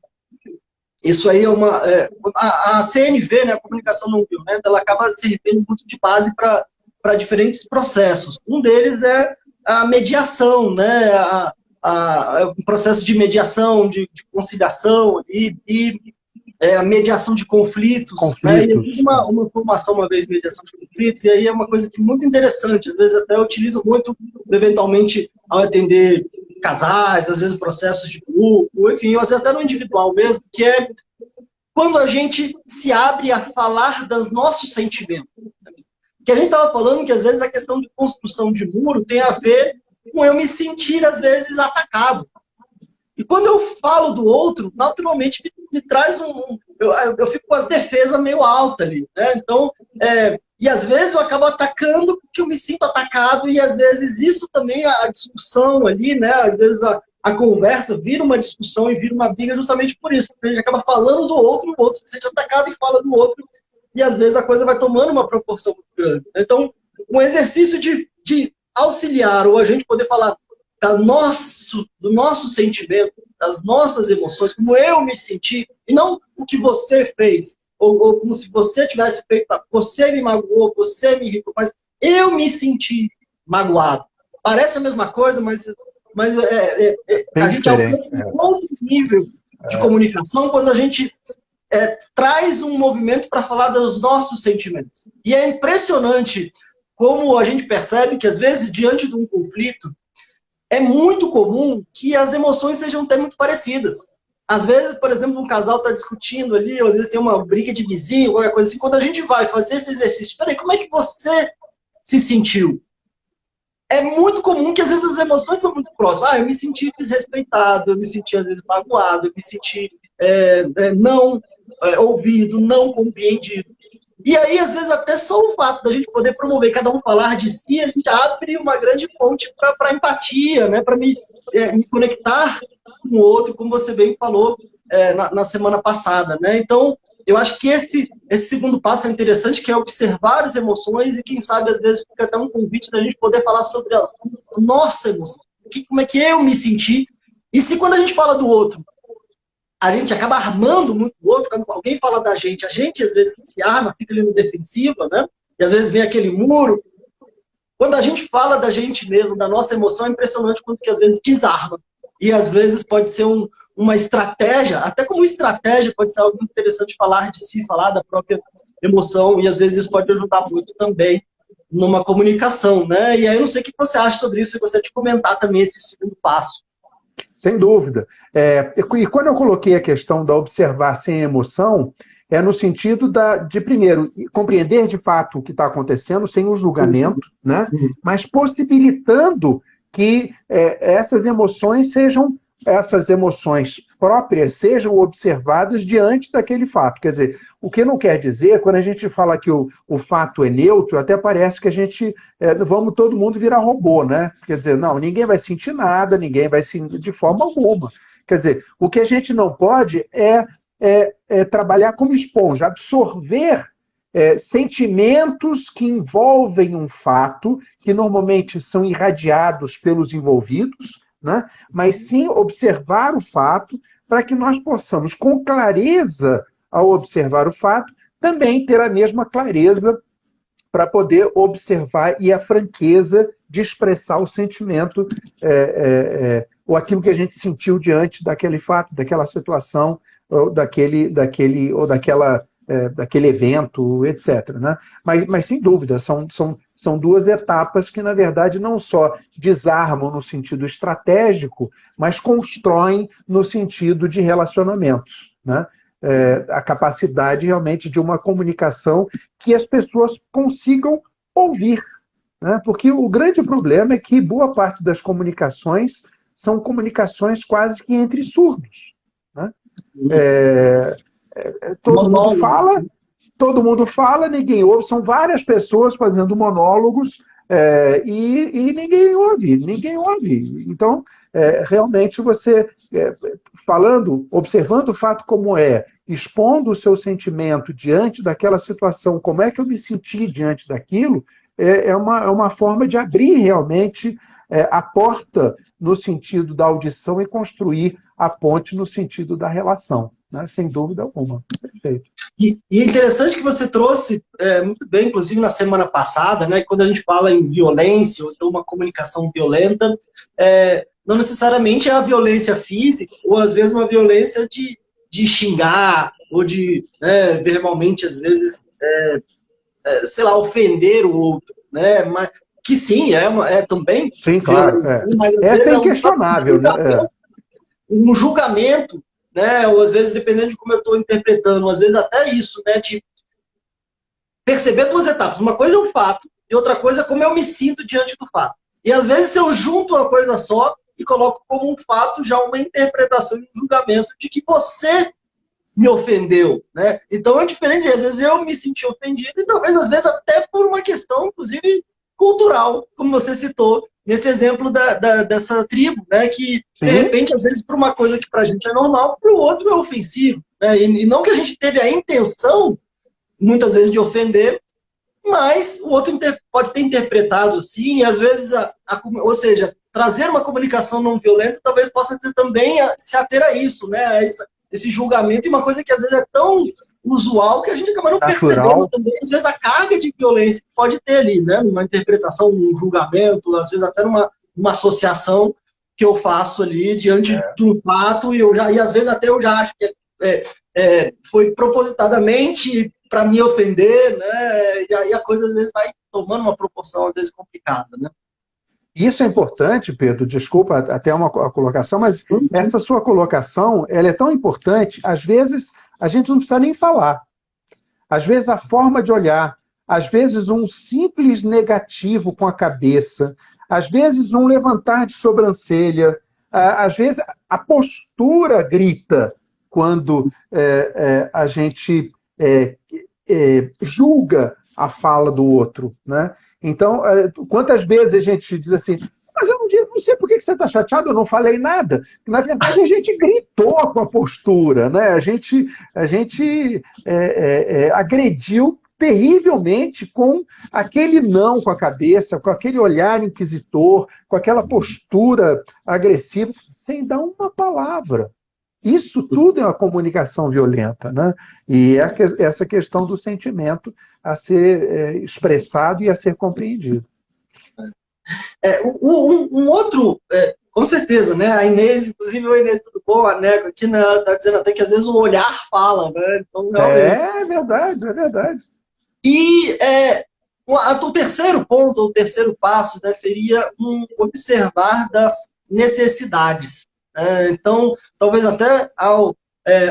isso aí é a CNV, né, a comunicação não violenta, ela acaba servindo muito de base para diferentes processos. Um deles é a mediação, né? O processo de mediação, de conciliação e a mediação de conflitos. Né? E eu fiz uma formação uma vez de mediação de conflitos, e aí é uma coisa que é muito interessante, às vezes até eu utilizo muito, eventualmente, ao atender casais, às vezes processos de grupo, enfim, às vezes até no individual mesmo, que é quando a gente se abre a falar dos nossos sentimentos. Que a gente estava falando que, às vezes, a questão de construção de muro tem a ver com eu me sentir, às vezes, atacado. E quando eu falo do outro, naturalmente me traz eu fico com as defesas meio altas ali. Né? Então, e às vezes eu acabo atacando porque eu me sinto atacado, e às vezes isso também, a discussão ali, né? Às vezes a conversa vira uma discussão e vira uma briga justamente por isso. Porque a gente acaba falando do outro, o outro se sente atacado e fala do outro. E às vezes a coisa vai tomando uma proporção muito grande. Então, um exercício de auxiliar, ou a gente poder falar do nosso sentimento, das nossas emoções, como eu me senti, e não o que você fez, ou como se você tivesse feito, você me magoou, você me irritou, mas eu me senti magoado. Parece a mesma coisa, mas Bem a gente diferente. alcança um outro nível de comunicação quando a gente traz um movimento para falar dos nossos sentimentos. E é impressionante como a gente percebe que, às vezes, diante de um conflito, é muito comum que as emoções sejam até muito parecidas. Às vezes, por exemplo, um casal está discutindo ali, ou às vezes tem uma briga de vizinho, qualquer coisa assim. Quando a gente vai fazer esse exercício, peraí, como é que você se sentiu? É muito comum que às vezes as emoções são muito próximas. Eu me senti desrespeitado, eu me senti às vezes magoado, eu me senti não ouvido, não compreendido. E aí, às vezes, até só o fato da gente poder promover, cada um falar de si, a gente abre uma grande ponte para empatia, né? Para me conectar com o outro, como você bem falou na semana passada, né? Então, eu acho que esse segundo passo é interessante, que é observar as emoções e, quem sabe, às vezes, fica até um convite da gente poder falar sobre a nossa emoção. Como é que eu me senti? E se quando a gente fala do outro, a gente acaba armando muito o outro, quando alguém fala da gente, a gente às vezes se arma, fica ali no defensiva, né? E às vezes vem aquele muro. Quando a gente fala da gente mesmo, da nossa emoção, é impressionante quanto que às vezes desarma. E às vezes pode ser uma estratégia, até como estratégia pode ser algo muito interessante falar de si, falar da própria emoção, e às vezes isso pode ajudar muito também numa comunicação, né? E aí eu não sei o que você acha sobre isso, se você te comentar também esse segundo passo. Sem dúvida. E quando eu coloquei a questão da observar sem emoção, é no sentido de primeiro, compreender de fato o que está acontecendo sem o julgamento, né? Mas possibilitando que essas emoções próprias sejam observadas diante daquele fato. Quer dizer, o que não quer dizer, quando a gente fala que o fato é neutro, até parece que a gente vamos todo mundo virar robô, né? Quer dizer, não, ninguém vai sentir nada, ninguém vai sentir de forma alguma. Quer dizer, o que a gente não pode é trabalhar como esponja, absorver sentimentos que envolvem um fato, que normalmente são irradiados pelos envolvidos, né? Mas sim observar o fato para que nós possamos, com clareza, ao observar o fato, também ter a mesma clareza para poder observar e a franqueza de expressar o sentimento ou aquilo que a gente sentiu diante daquele fato, daquela situação, ou daquele evento, etc. Né? Mas, sem dúvida, são duas etapas que, na verdade, não só desarmam no sentido estratégico, mas constroem no sentido de relacionamentos. Né? A capacidade realmente de uma comunicação que as pessoas consigam ouvir. Né? Porque o grande problema é que boa parte das comunicações são comunicações quase que entre surdos. Né? Todo mundo fala, ninguém ouve, são várias pessoas fazendo monólogos e ninguém ouve. Então, realmente você observando o fato como expondo o seu sentimento diante daquela situação, como é que eu me senti diante daquilo, é uma forma de abrir realmente a porta no sentido da audição e construir a ponte no sentido da relação, né? Sem dúvida alguma. Perfeito. E é interessante que você trouxe muito bem, inclusive na semana passada, né, quando a gente fala em violência, ou então uma comunicação violenta, não necessariamente é a violência física, ou às vezes uma violência de xingar, ou de verbalmente, às vezes, sei lá, ofender o outro, né? Mas, que sim, também sim, claro, violência, mas às essa vezes é inquestionável, né? Um julgamento, né? Ou às vezes, dependendo de como eu estou interpretando, às vezes até isso, né? De perceber duas etapas. Uma coisa é o fato, e outra coisa é como eu me sinto diante do fato. E às vezes eu junto uma coisa só e coloco como um fato já uma interpretação e um julgamento de que você me ofendeu, né? Então é diferente, às vezes eu me senti ofendido e talvez às vezes até por uma questão, inclusive, cultural, como você citou, nesse exemplo dessa tribo, né? Que, de repente, às vezes, por uma coisa que pra gente é normal, pro outro é ofensivo, né? E não que a gente teve a intenção, muitas vezes, de ofender, mas o outro pode ter interpretado assim, e às vezes, ou seja, trazer uma comunicação não violenta talvez possa ser também se ater a isso, né? A esse julgamento, e uma coisa que às vezes é tão usual que a gente acaba não percebendo também, às vezes, a carga de violência que pode ter ali, né? Numa interpretação, num julgamento, às vezes até numa associação que eu faço ali diante de um fato, e às vezes até eu já acho que foi propositadamente para me ofender, né? E aí a coisa às vezes vai tomando uma proporção às vezes complicada, né? Isso é importante, Pedro, desculpa até a colocação, mas essa sua colocação, ela é tão importante, às vezes a gente não precisa nem falar. Às vezes a forma de olhar, às vezes um simples negativo com a cabeça, às vezes um levantar de sobrancelha, às vezes a postura grita quando a gente julga a fala do outro, né? Então, quantas vezes a gente diz assim, mas eu não sei por que você está chateado, eu não falei nada. Na verdade, a gente gritou com a postura, né? A gente agrediu terrivelmente com aquele não com a cabeça, com aquele olhar inquisitor, com aquela postura agressiva, sem dar uma palavra. Isso tudo é uma comunicação violenta, né? E essa questão do sentimento a ser expressado e a ser compreendido. Um outro, com certeza, né? A Inês, inclusive, o Inês, tudo bom? A Neco aqui está dizendo até que às vezes o olhar fala, né? Então, é verdade, é verdade. E o terceiro ponto, o terceiro passo, né, seria observar das necessidades. Então, talvez até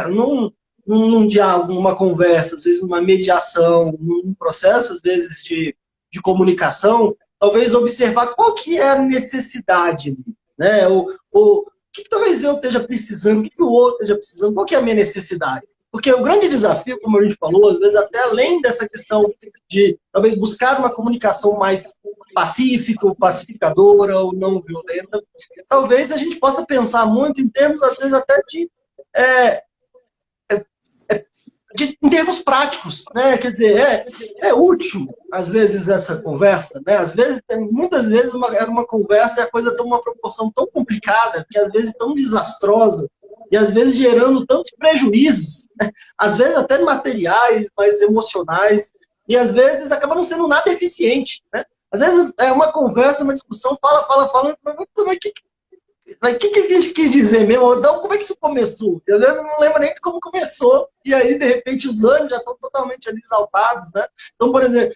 num diálogo, numa conversa, às vezes numa mediação, num processo, às vezes, de comunicação, talvez observar qual que é a necessidade, né? O que talvez eu esteja precisando, o que o outro esteja precisando, qual que é a minha necessidade? Porque o grande desafio, como a gente falou, às vezes até além dessa questão de talvez buscar uma comunicação mais pacífica, ou pacificadora, ou não violenta, talvez a gente possa pensar muito em termos, às vezes, até em termos práticos, né? Quer dizer, é útil, às vezes, essa conversa, né? Às vezes, muitas vezes, era uma conversa e a coisa toma uma proporção tão complicada, que às vezes tão desastrosa, e às vezes gerando tantos prejuízos, né? Às vezes até materiais, mas emocionais, e às vezes acaba não sendo nada eficiente, né? Às vezes é uma conversa, uma discussão, fala, mas o que a gente quis dizer mesmo? Então, como é que isso começou? E às vezes não lembra nem de como começou, e aí, de repente, os ânimos já estão totalmente ali exaltados, né? Então, por exemplo,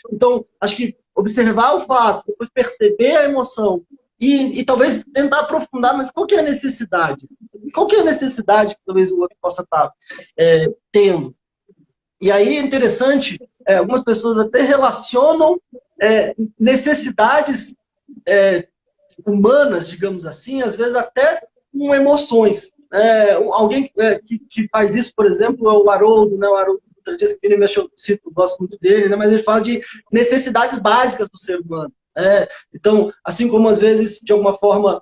acho que observar o fato, depois perceber a emoção, e talvez tentar aprofundar, mas qual que é a necessidade? Qual que é a necessidade que talvez o outro possa estar tendo? E aí é interessante, algumas pessoas até relacionam necessidades humanas, digamos assim, às vezes até com emoções. Alguém que faz isso, por exemplo, é o Haroldo, né? O Haroldo Dutra, que eu gosto muito dele, né? Mas ele fala de necessidades básicas do ser humano. Então, assim como às vezes, de alguma forma,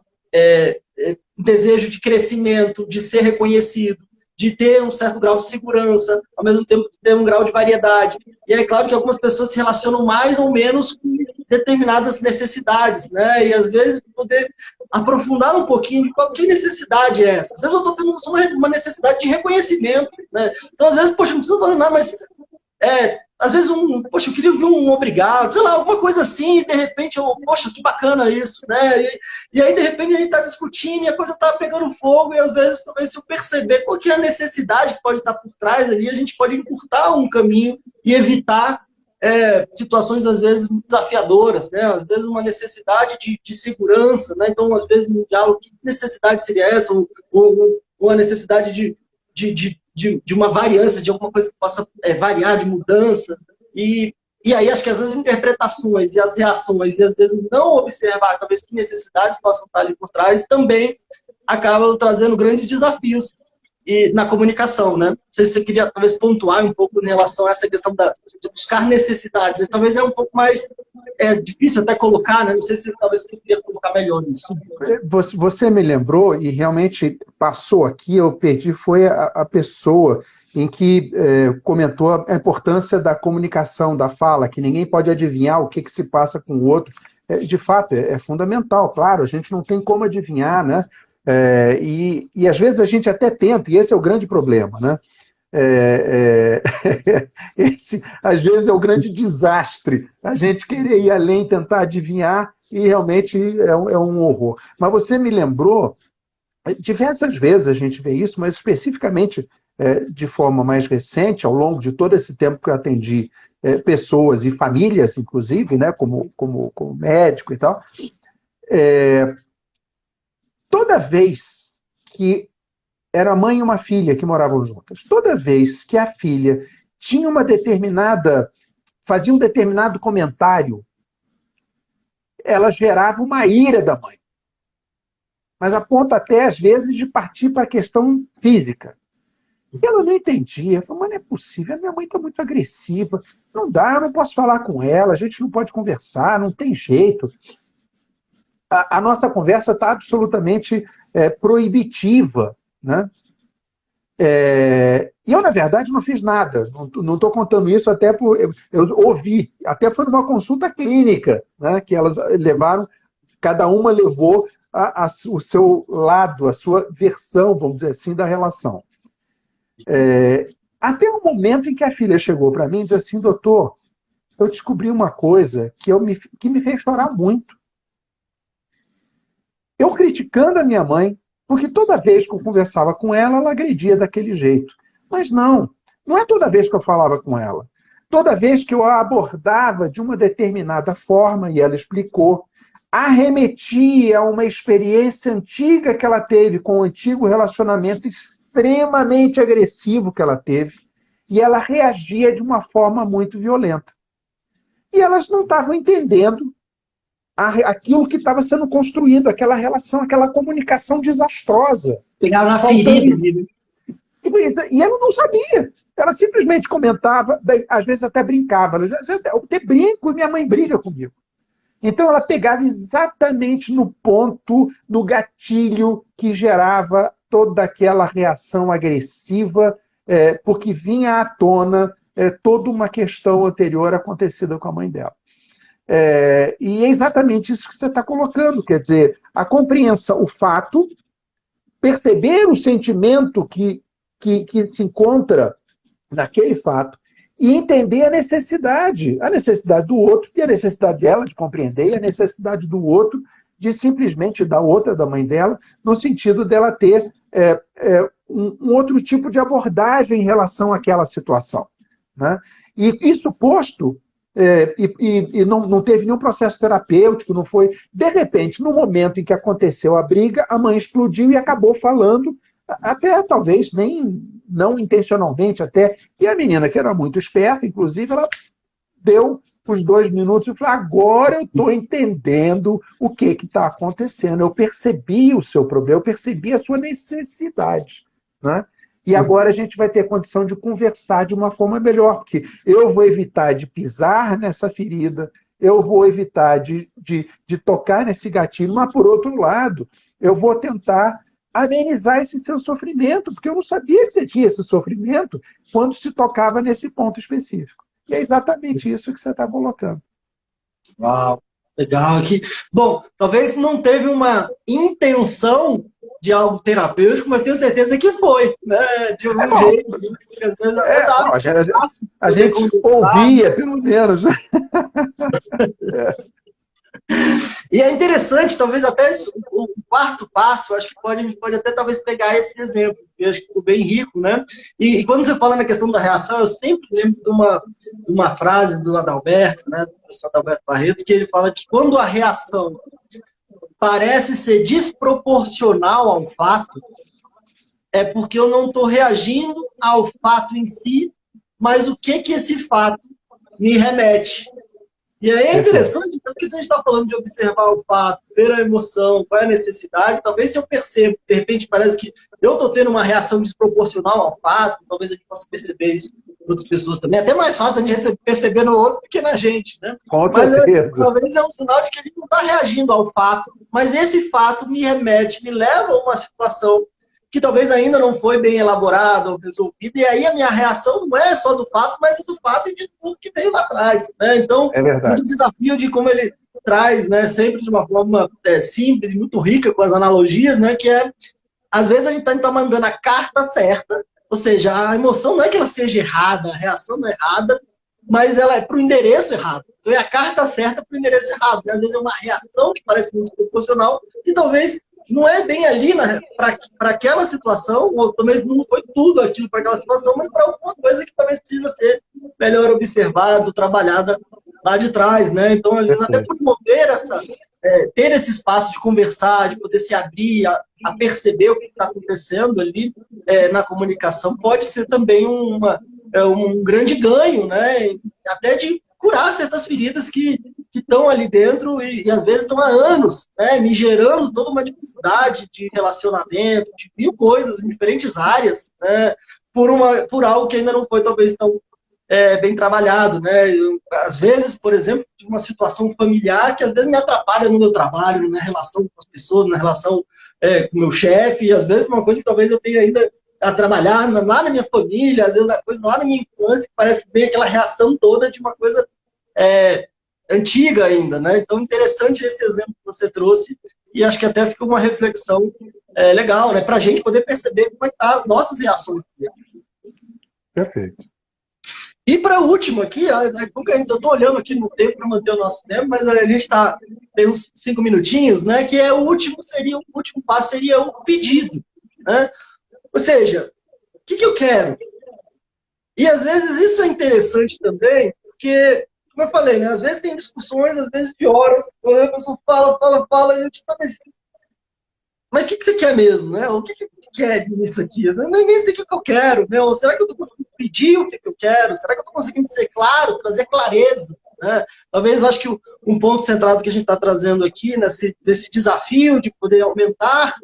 desejo de crescimento, de ser reconhecido, de ter um certo grau de segurança, ao mesmo tempo de ter um grau de variedade. E é claro que algumas pessoas se relacionam mais ou menos com determinadas necessidades, né? E às vezes poder aprofundar um pouquinho de qual que necessidade é essa. Às vezes eu estou tendo uma necessidade de reconhecimento, né? Então, às vezes, poxa, não precisa fazer nada, mas às vezes, poxa, eu queria ver um obrigado, sei lá, alguma coisa assim, e de repente, poxa, que bacana isso, né? E aí, de repente, a gente está discutindo e a coisa está pegando fogo, e às vezes, talvez, se eu perceber qual que é a necessidade que pode estar por trás ali, a gente pode encurtar um caminho e evitar situações, às vezes, desafiadoras, né? Às vezes, uma necessidade de segurança, né? Então, às vezes, no diálogo, que necessidade seria essa? Ou a necessidade de uma variância, de alguma coisa que possa variar, de mudança. E aí, acho que às vezes, as interpretações e as reações, e às vezes não observar, talvez, que necessidades possam estar ali por trás, também acabam trazendo grandes desafios na comunicação, né? Não sei se você queria, talvez, pontuar um pouco em relação a essa questão de buscar necessidades. Talvez é um pouco mais difícil até colocar, né? Não sei se talvez você queria colocar melhor nisso. Você me lembrou, e realmente passou aqui, eu perdi, foi a pessoa em que comentou a importância da comunicação, da fala, que ninguém pode adivinhar o que se passa com o outro. De fato, é fundamental, claro, a gente não tem como adivinhar, né? E às vezes a gente até tenta, e esse é o grande problema, né? Esse, às vezes, é o grande desastre, a gente querer ir além, tentar adivinhar, e realmente é um horror. Mas você me lembrou, diversas vezes a gente vê isso, mas especificamente de forma mais recente, ao longo de todo esse tempo que eu atendi pessoas e famílias, inclusive, né, como médico e tal, toda vez que era a mãe e uma filha que moravam juntas, toda vez que a filha tinha fazia um determinado comentário, ela gerava uma ira da mãe. Mas a ponto até, às vezes, de partir para a questão física. E ela não entendia. Falou, mas não é possível, a minha mãe está muito agressiva. Não dá, eu não posso falar com ela, a gente não pode conversar, não tem jeito. A nossa conversa está absolutamente proibitiva, né? E eu, na verdade, não fiz nada. Não estou contando isso até por... Eu ouvi. Até foi numa consulta clínica, né, que elas levaram, cada uma levou o seu lado, a sua versão, vamos dizer assim, da relação. Até o momento em que a filha chegou para mim e disse assim, doutor, eu descobri uma coisa que me fez chorar muito. Eu criticando a minha mãe, porque toda vez que eu conversava com ela, ela agredia daquele jeito. Mas não é toda vez que eu falava com ela. Toda vez que eu a abordava de uma determinada forma, e ela explicou, arremetia a uma experiência antiga que ela teve com o antigo relacionamento extremamente agressivo que ela teve, e ela reagia de uma forma muito violenta. E elas não estavam entendendo aquilo que estava sendo construído, aquela relação, aquela comunicação desastrosa. Pegava na ferida. E ela não sabia. Ela simplesmente comentava, às vezes até brincava. Eu até brinco e minha mãe briga comigo. Então ela pegava exatamente no ponto, no gatilho que gerava toda aquela reação agressiva, porque vinha à tona toda uma questão anterior acontecida com a mãe dela. E é exatamente isso que você está colocando, quer dizer, a compreensão, o fato, perceber o sentimento que se encontra naquele fato e entender a necessidade do outro e a necessidade dela de compreender e a necessidade do outro de simplesmente dar outra da mãe dela, no sentido dela ter um outro tipo de abordagem em relação àquela situação, né? E isso posto, e não teve nenhum processo terapêutico, não foi... De repente, no momento em que aconteceu a briga, a mãe explodiu e acabou falando, até talvez nem não intencionalmente, até. E a menina, que era muito esperta, inclusive, ela deu os 2 minutos e falou, agora eu estou entendendo o que está acontecendo. Eu percebi o seu problema, eu percebi a sua necessidade, né? E agora a gente vai ter condição de conversar de uma forma melhor, porque eu vou evitar de pisar nessa ferida, eu vou evitar de tocar nesse gatilho, mas, por outro lado, eu vou tentar amenizar esse seu sofrimento, porque eu não sabia que você tinha esse sofrimento quando se tocava nesse ponto específico. E é exatamente isso que você está colocando. Uau, legal aqui. Bom, talvez não teve uma intenção de algo terapêutico, mas tenho certeza que foi, né? De algum jeito. Porque às vezes a gente ouvia, pelo menos. E é interessante, talvez até o quarto passo, acho que pode até talvez pegar esse exemplo, que eu acho que ficou bem rico, né? E quando você fala na questão da reação, eu sempre lembro de uma frase do Adalberto, né, do professor Adalberto Barreto, que ele fala que quando a reação parece ser desproporcional ao fato, é porque eu não estou reagindo ao fato em si, mas o que esse fato me remete. E aí é interessante, porque se a gente está falando de observar o fato, ver a emoção, qual é a necessidade, talvez se eu percebo, de repente parece que eu estou tendo uma reação desproporcional ao fato, talvez a gente possa perceber isso em outras pessoas também. É até mais fácil a gente perceber no outro do que na gente, né? Mas talvez é um sinal de que ele não está reagindo ao fato, mas esse fato me remete, me leva a uma situação que talvez ainda não foi bem elaborado ou resolvido, e aí a minha reação não é só do fato, mas é do fato e de tudo que veio lá atrás, né? Então, É verdade. muito desafio de como ele traz, né, sempre de uma forma simples e muito rica com as analogias, né, que é, às vezes a gente está mandando a carta certa, ou seja, a emoção não é que ela seja errada, a reação não é errada, mas ela é para o endereço errado. Então é a carta certa para o endereço errado. E às vezes é uma reação que parece muito proporcional e talvez não é bem ali para aquela situação, ou talvez não foi tudo aquilo para aquela situação, mas para alguma coisa que talvez precisa ser melhor observado, trabalhada lá de trás, né? Então, às vezes, até promover ter esse espaço de conversar, de poder se abrir, a perceber o que está acontecendo ali na comunicação, pode ser também um grande ganho, né? Até de curar certas feridas que estão ali dentro e às vezes estão há anos, né? Me gerando toda uma dificuldade de relacionamento, de mil coisas em diferentes áreas, né? Por algo que ainda não foi talvez tão bem trabalhado, né? Às vezes, por exemplo, de uma situação familiar que às vezes me atrapalha no meu trabalho, na relação com as pessoas, na relação com o meu chefe, e às vezes uma coisa que talvez eu tenha ainda a trabalhar lá na minha família, às vezes uma coisa lá na minha infância, que parece que vem aquela reação toda de uma coisa antiga ainda, né? Então, interessante esse exemplo que você trouxe, e acho que até fica uma reflexão legal, né? Para a gente poder perceber como é que tá as nossas reações. Perfeito. E para o último aqui, eu estou olhando aqui no tempo para manter o nosso tempo, mas a gente tem uns 5 minutinhos, né? Que o último passo seria o pedido, né? Ou seja, o que eu quero? E às vezes isso é interessante também, porque, como eu falei, né? Às vezes tem discussões, às vezes de horas, a pessoa fala, e a gente tá pensando, mas o que você quer mesmo, né? O que quer nisso aqui? Eu nem sei o que eu quero, meu. Será que eu estou conseguindo pedir o que eu quero? Será que eu estou conseguindo ser claro, trazer clareza? Né? Talvez eu acho que um ponto centrado que a gente está trazendo aqui, desse desafio de poder aumentar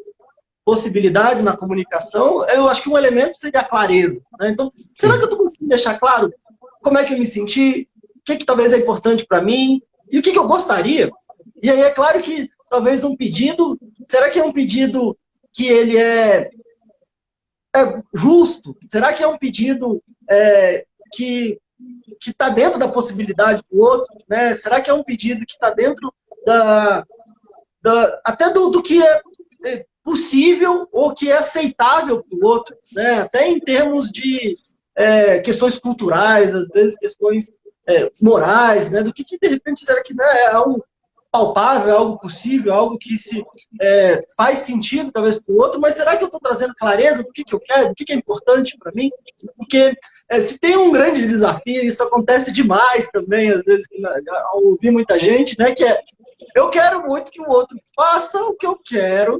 possibilidades na comunicação, eu acho que um elemento seria a clareza. Né? Então, será que eu estou conseguindo deixar claro como é que eu me senti? O que talvez é importante para mim? E o que eu gostaria? E aí é claro que talvez um pedido, será que é um pedido que ele é justo? Será que é um pedido que está dentro da possibilidade do outro? Né? Será que é um pedido que está dentro até do que é possível ou que é aceitável para o outro? Né? Até em termos de questões culturais, às vezes questões morais, né? Do que de repente será que é algo palpável, algo possível, algo que faz sentido talvez para o outro, mas será que eu estou trazendo clareza do que eu quero, do que é importante para mim? Porque se tem um grande desafio, isso acontece demais também, às vezes, ao ouvir muita gente, né, que eu quero muito que o outro faça o que eu quero,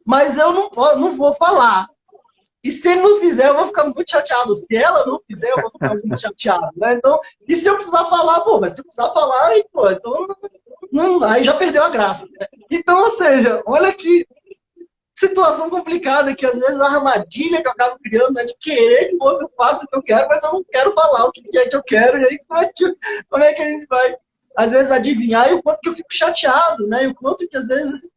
mas eu não vou falar. E se ele não fizer, eu vou ficar muito chateado. Se ela não fizer, eu vou ficar muito chateado. Né? Então, e se eu precisar falar, mas se eu precisar falar, aí, então aí já perdeu a graça. Né? Então, ou seja, olha que situação complicada, que às vezes a armadilha que eu acabo criando é de querer que o outro faça o que eu quero, mas eu não quero falar o que é que eu quero, e aí como é que a gente vai, às vezes, adivinhar, e o quanto que eu fico chateado, né? E o quanto que, às vezes,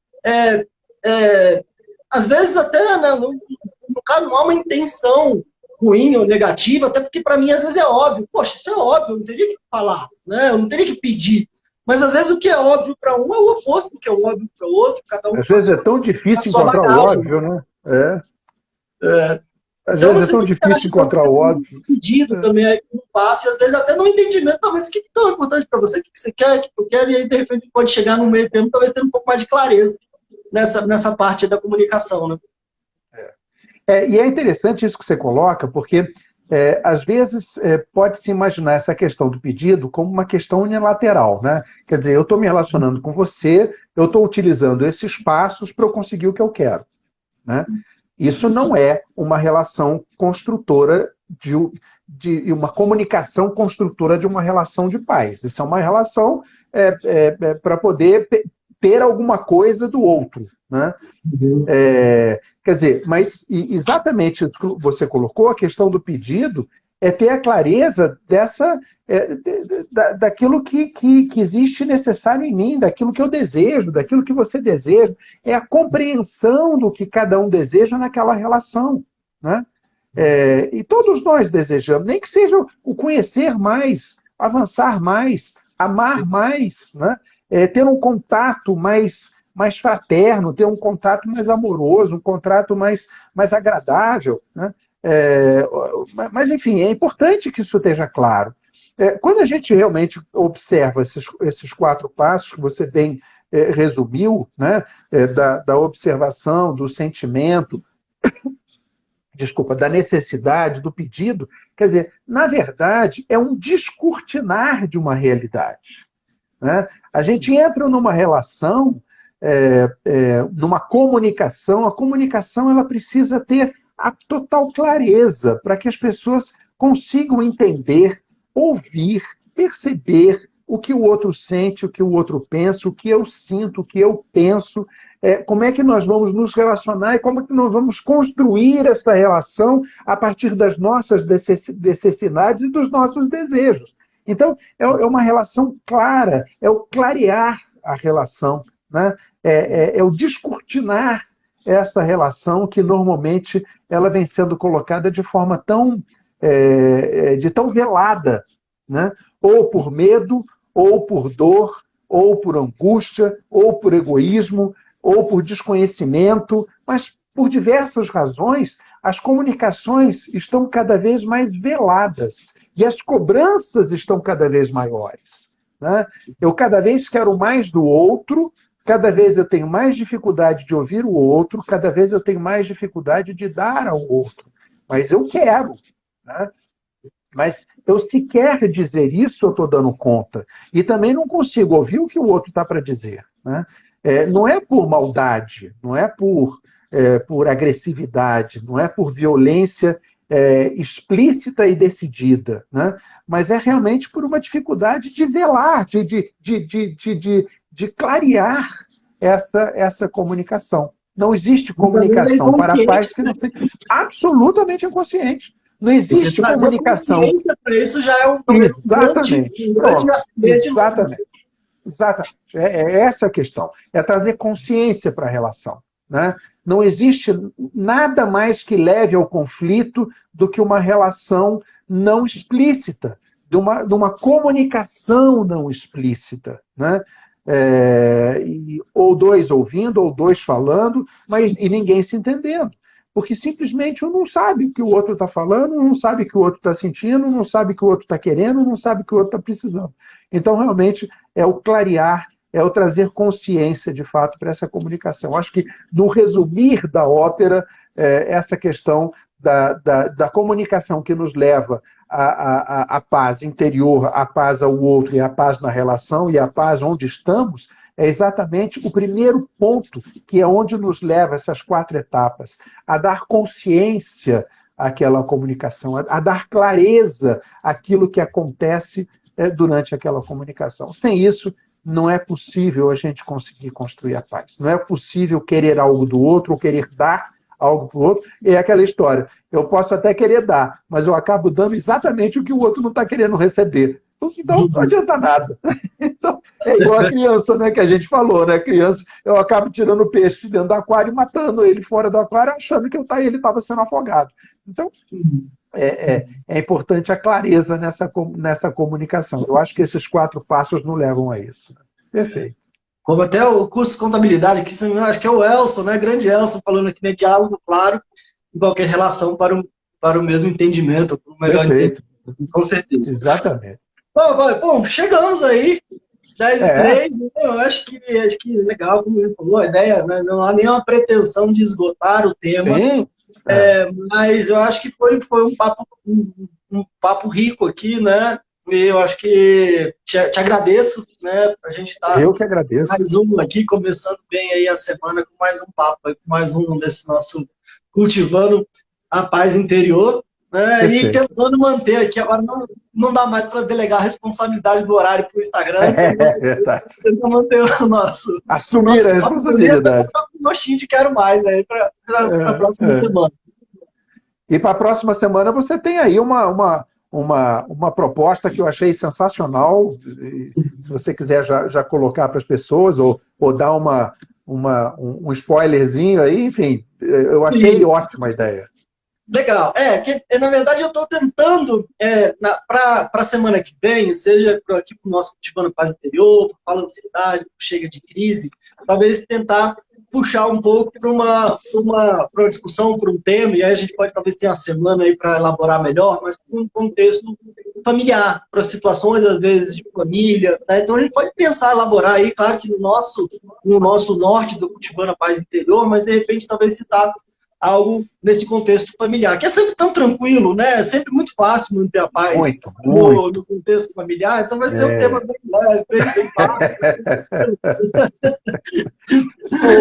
até, né, no caso, não há uma intenção ruim ou negativa, até porque para mim às vezes é óbvio. Poxa, isso é óbvio, eu não teria que falar, né? Eu não teria que pedir. Mas às vezes o que é óbvio para um é o oposto do que é óbvio para o outro. Cada um às vezes é tão difícil encontrar o óbvio, né? Às Então vezes é você tão difícil encontrar o óbvio. Um pedido também aí, um passo, e às vezes até no entendimento, talvez o que é tão importante para você, o que você quer, o que eu quero, e aí de repente pode chegar no meio termo, talvez ter um pouco mais de clareza nessa parte da comunicação, né? E é interessante isso que você coloca, porque às vezes pode-se imaginar essa questão do pedido como uma questão unilateral, né? Quer dizer, eu estou me relacionando com você, eu estou utilizando esses passos para eu conseguir o que eu quero, né? Isso não é uma relação construtora de uma comunicação construtora de uma relação de paz. Isso é uma relação para poder ter alguma coisa do outro, né? Quer dizer, mas exatamente isso que você colocou, a questão do pedido, é ter a clareza daquilo que existe necessário em mim, daquilo que eu desejo, daquilo que você deseja. É a compreensão do que cada um deseja naquela relação, né? E todos nós desejamos, nem que seja o conhecer mais, avançar mais, amar mais, né? Ter um contato mais fraterno, ter um contato mais amoroso, um contato mais agradável, né? Mas, enfim, é importante que isso esteja claro. Quando a gente realmente observa esses 4 passos que você bem resumiu, né? Da observação, do sentimento, desculpa, da necessidade, do pedido, quer dizer, na verdade, é um descortinar de uma realidade, né? A gente entra numa relação, numa comunicação, a comunicação ela precisa ter a total clareza para que as pessoas consigam entender, ouvir, perceber o que o outro sente, o que o outro pensa, o que eu sinto, o que eu penso, como é que nós vamos nos relacionar e como é que nós vamos construir essa relação a partir das nossas necessidades e dos nossos desejos. Então, é uma relação clara, é o clarear a relação, né? É o descortinar essa relação que normalmente ela vem sendo colocada de forma tão velada, né? Ou por medo, ou por dor, ou por angústia, ou por egoísmo, ou por desconhecimento, mas por diversas razões, as comunicações estão cada vez mais veladas e as cobranças estão cada vez maiores, né? Eu cada vez quero mais do outro, cada vez eu tenho mais dificuldade de ouvir o outro, cada vez eu tenho mais dificuldade de dar ao outro. Mas eu quero, né? Mas eu sequer dizer isso eu estou dando conta. E também não consigo ouvir o que o outro está para dizer, né? Não é por maldade, não é por agressividade, não é por violência explícita e decidida, né? Mas é realmente por uma dificuldade de velar, de clarear essa comunicação. Não existe comunicação para a paz que não seja absolutamente inconsciente. Não existe comunicação. Para isso já é um Exatamente. grande acidente. Exatamente. É essa a questão. É trazer consciência para a relação, né? Não existe nada mais que leve ao conflito do que uma relação não explícita, de uma comunicação não explícita, né? Ou dois ouvindo, ou dois falando, e ninguém se entendendo. Porque simplesmente um não sabe o que o outro está falando, um não sabe o que o outro está sentindo, um não sabe o que o outro está querendo, um não sabe o que o outro está precisando. Então, realmente, é o clarear, é o trazer consciência, de fato, para essa comunicação. Acho que, no resumir da ópera, essa questão da comunicação que nos leva à paz interior, à paz ao outro e à paz na relação e à paz onde estamos, é exatamente o primeiro ponto, que é onde nos leva essas 4 etapas, a dar consciência àquela comunicação, a dar clareza àquilo que acontece durante aquela comunicação. Sem isso, não é possível a gente conseguir construir a paz. Não é possível querer algo do outro ou querer dar algo para o outro. É aquela história, eu posso até querer dar, mas eu acabo dando exatamente o que o outro não está querendo receber. Então, não adianta nada. Então, é igual a criança, né, que a gente falou, né? Criança, eu acabo tirando o peixe dentro do aquário e matando ele fora do aquário, achando que ele estava sendo afogado. Então, é importante a clareza nessa comunicação. Eu acho que esses 4 passos nos levam a isso. Perfeito. Como até o curso de contabilidade, que acho que é o Elson, né? Grande Elson, falando aqui, né? Diálogo claro em qualquer relação para o mesmo entendimento, para o melhor entendimento. Com certeza. Exatamente. Bom, chegamos aí, 10h03, eu acho que legal, como ele falou, a ideia, né, não há nenhuma pretensão de esgotar o tema, mas eu acho que foi um papo rico aqui, né? E eu acho que te agradeço, né? A gente estar eu que agradeço. Mais um aqui, começando bem aí a semana com mais um papo, com mais um desse nosso Cultivando a Paz Interior. E tentando manter aqui, agora não dá mais para delegar a responsabilidade do horário para o Instagram. É verdade. Tentar manter o nosso... Assumir a responsabilidade. Um gostinho de quero mais aí para a próxima semana. E para a próxima semana você tem aí uma proposta que eu achei sensacional. Se você quiser já colocar para as pessoas, ou dar um spoilerzinho aí, enfim, eu achei Sim. ótima a ideia. Legal. Na verdade, eu estou tentando, para a semana que vem, seja aqui para o nosso Cultivando Paz Interior, Fala de Cidade, Chega de Crise, talvez tentar puxar um pouco para uma discussão, para um tema, e aí a gente pode talvez ter uma semana aí para elaborar melhor, mas para um contexto familiar, para situações, às vezes, de família, né? Então a gente pode pensar, elaborar aí, claro que no nosso norte do Cultivando a Paz Interior, mas de repente talvez citar algo nesse contexto familiar, que é sempre tão tranquilo, né? É sempre muito fácil manter a paz Muito, muito. no contexto familiar, então vai ser um tema bem leve, bem fácil.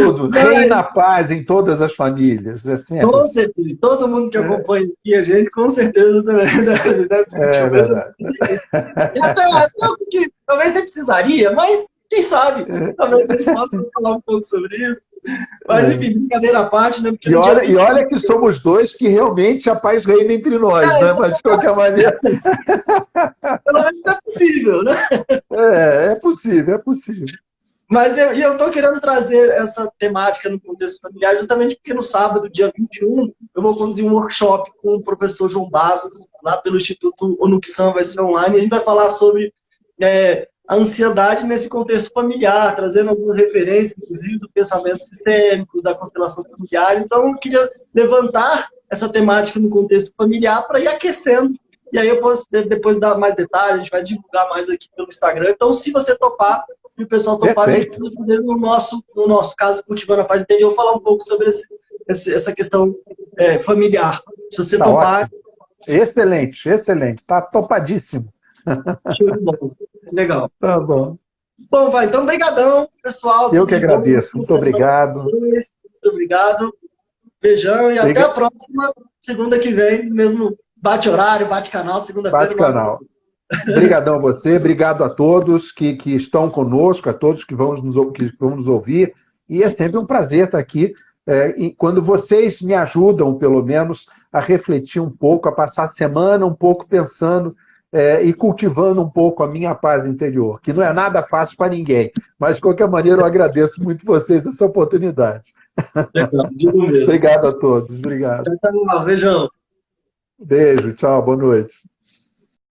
Tudo. Reina a Mas, paz em todas as famílias. É sempre com assim. certeza, todo mundo que É, acompanha aqui a gente, com certeza também deve discutir é o mesmo. verdade. E até algo que talvez nem precisaria, mas quem sabe, talvez a gente possa falar um pouco sobre isso. Mas, enfim, brincadeira à parte, né? Porque E no dia olha, e 21. olha que somos dois que realmente a paz reina entre nós, né? Mas de qualquer maneira, Pelo menos é possível, né? é possível, é possível. Mas eu estou querendo trazer essa temática no contexto familiar, justamente porque no sábado, dia 21, eu vou conduzir um workshop com o professor João Bastos, lá pelo Instituto Onuxam, vai ser online, e a gente vai falar sobre a ansiedade nesse contexto familiar, trazendo algumas referências, inclusive do pensamento sistêmico, da constelação familiar. Então, eu queria levantar essa temática no contexto familiar para ir aquecendo. E aí eu posso depois dar mais detalhes, a gente vai divulgar mais aqui pelo Instagram. Então, se você topar, e o pessoal topar, a gente Perfeito. pode, talvez, no nosso caso, Cultivando a Paz Interior, falar um pouco sobre essa questão familiar. Se você Tá topar, ótimo. Excelente, excelente. Tá topadíssimo. show de bola. Legal. Tá bom. Bom, vai, então, brigadão, pessoal, Eu tudo que de bom, agradeço. boa Muito semana para obrigado. vocês, muito obrigado, beijão e até a Briga- próxima, segunda que vem, mesmo bate horário, bate canal, segunda-feira, Bate 9 horas. canal. Obrigadão a você, obrigado a todos que estão conosco, a todos que vão nos ouvir. E é sempre um prazer estar aqui. E quando vocês me ajudam, pelo menos, a refletir um pouco, a passar a semana um pouco pensando e cultivando um pouco a minha paz interior, que não é nada fácil para ninguém. Mas, de qualquer maneira, eu agradeço muito vocês essa oportunidade. Legal, digo mesmo. Obrigado a todos. Obrigado. Tchau, tchau, beijão. Beijo, tchau, boa noite.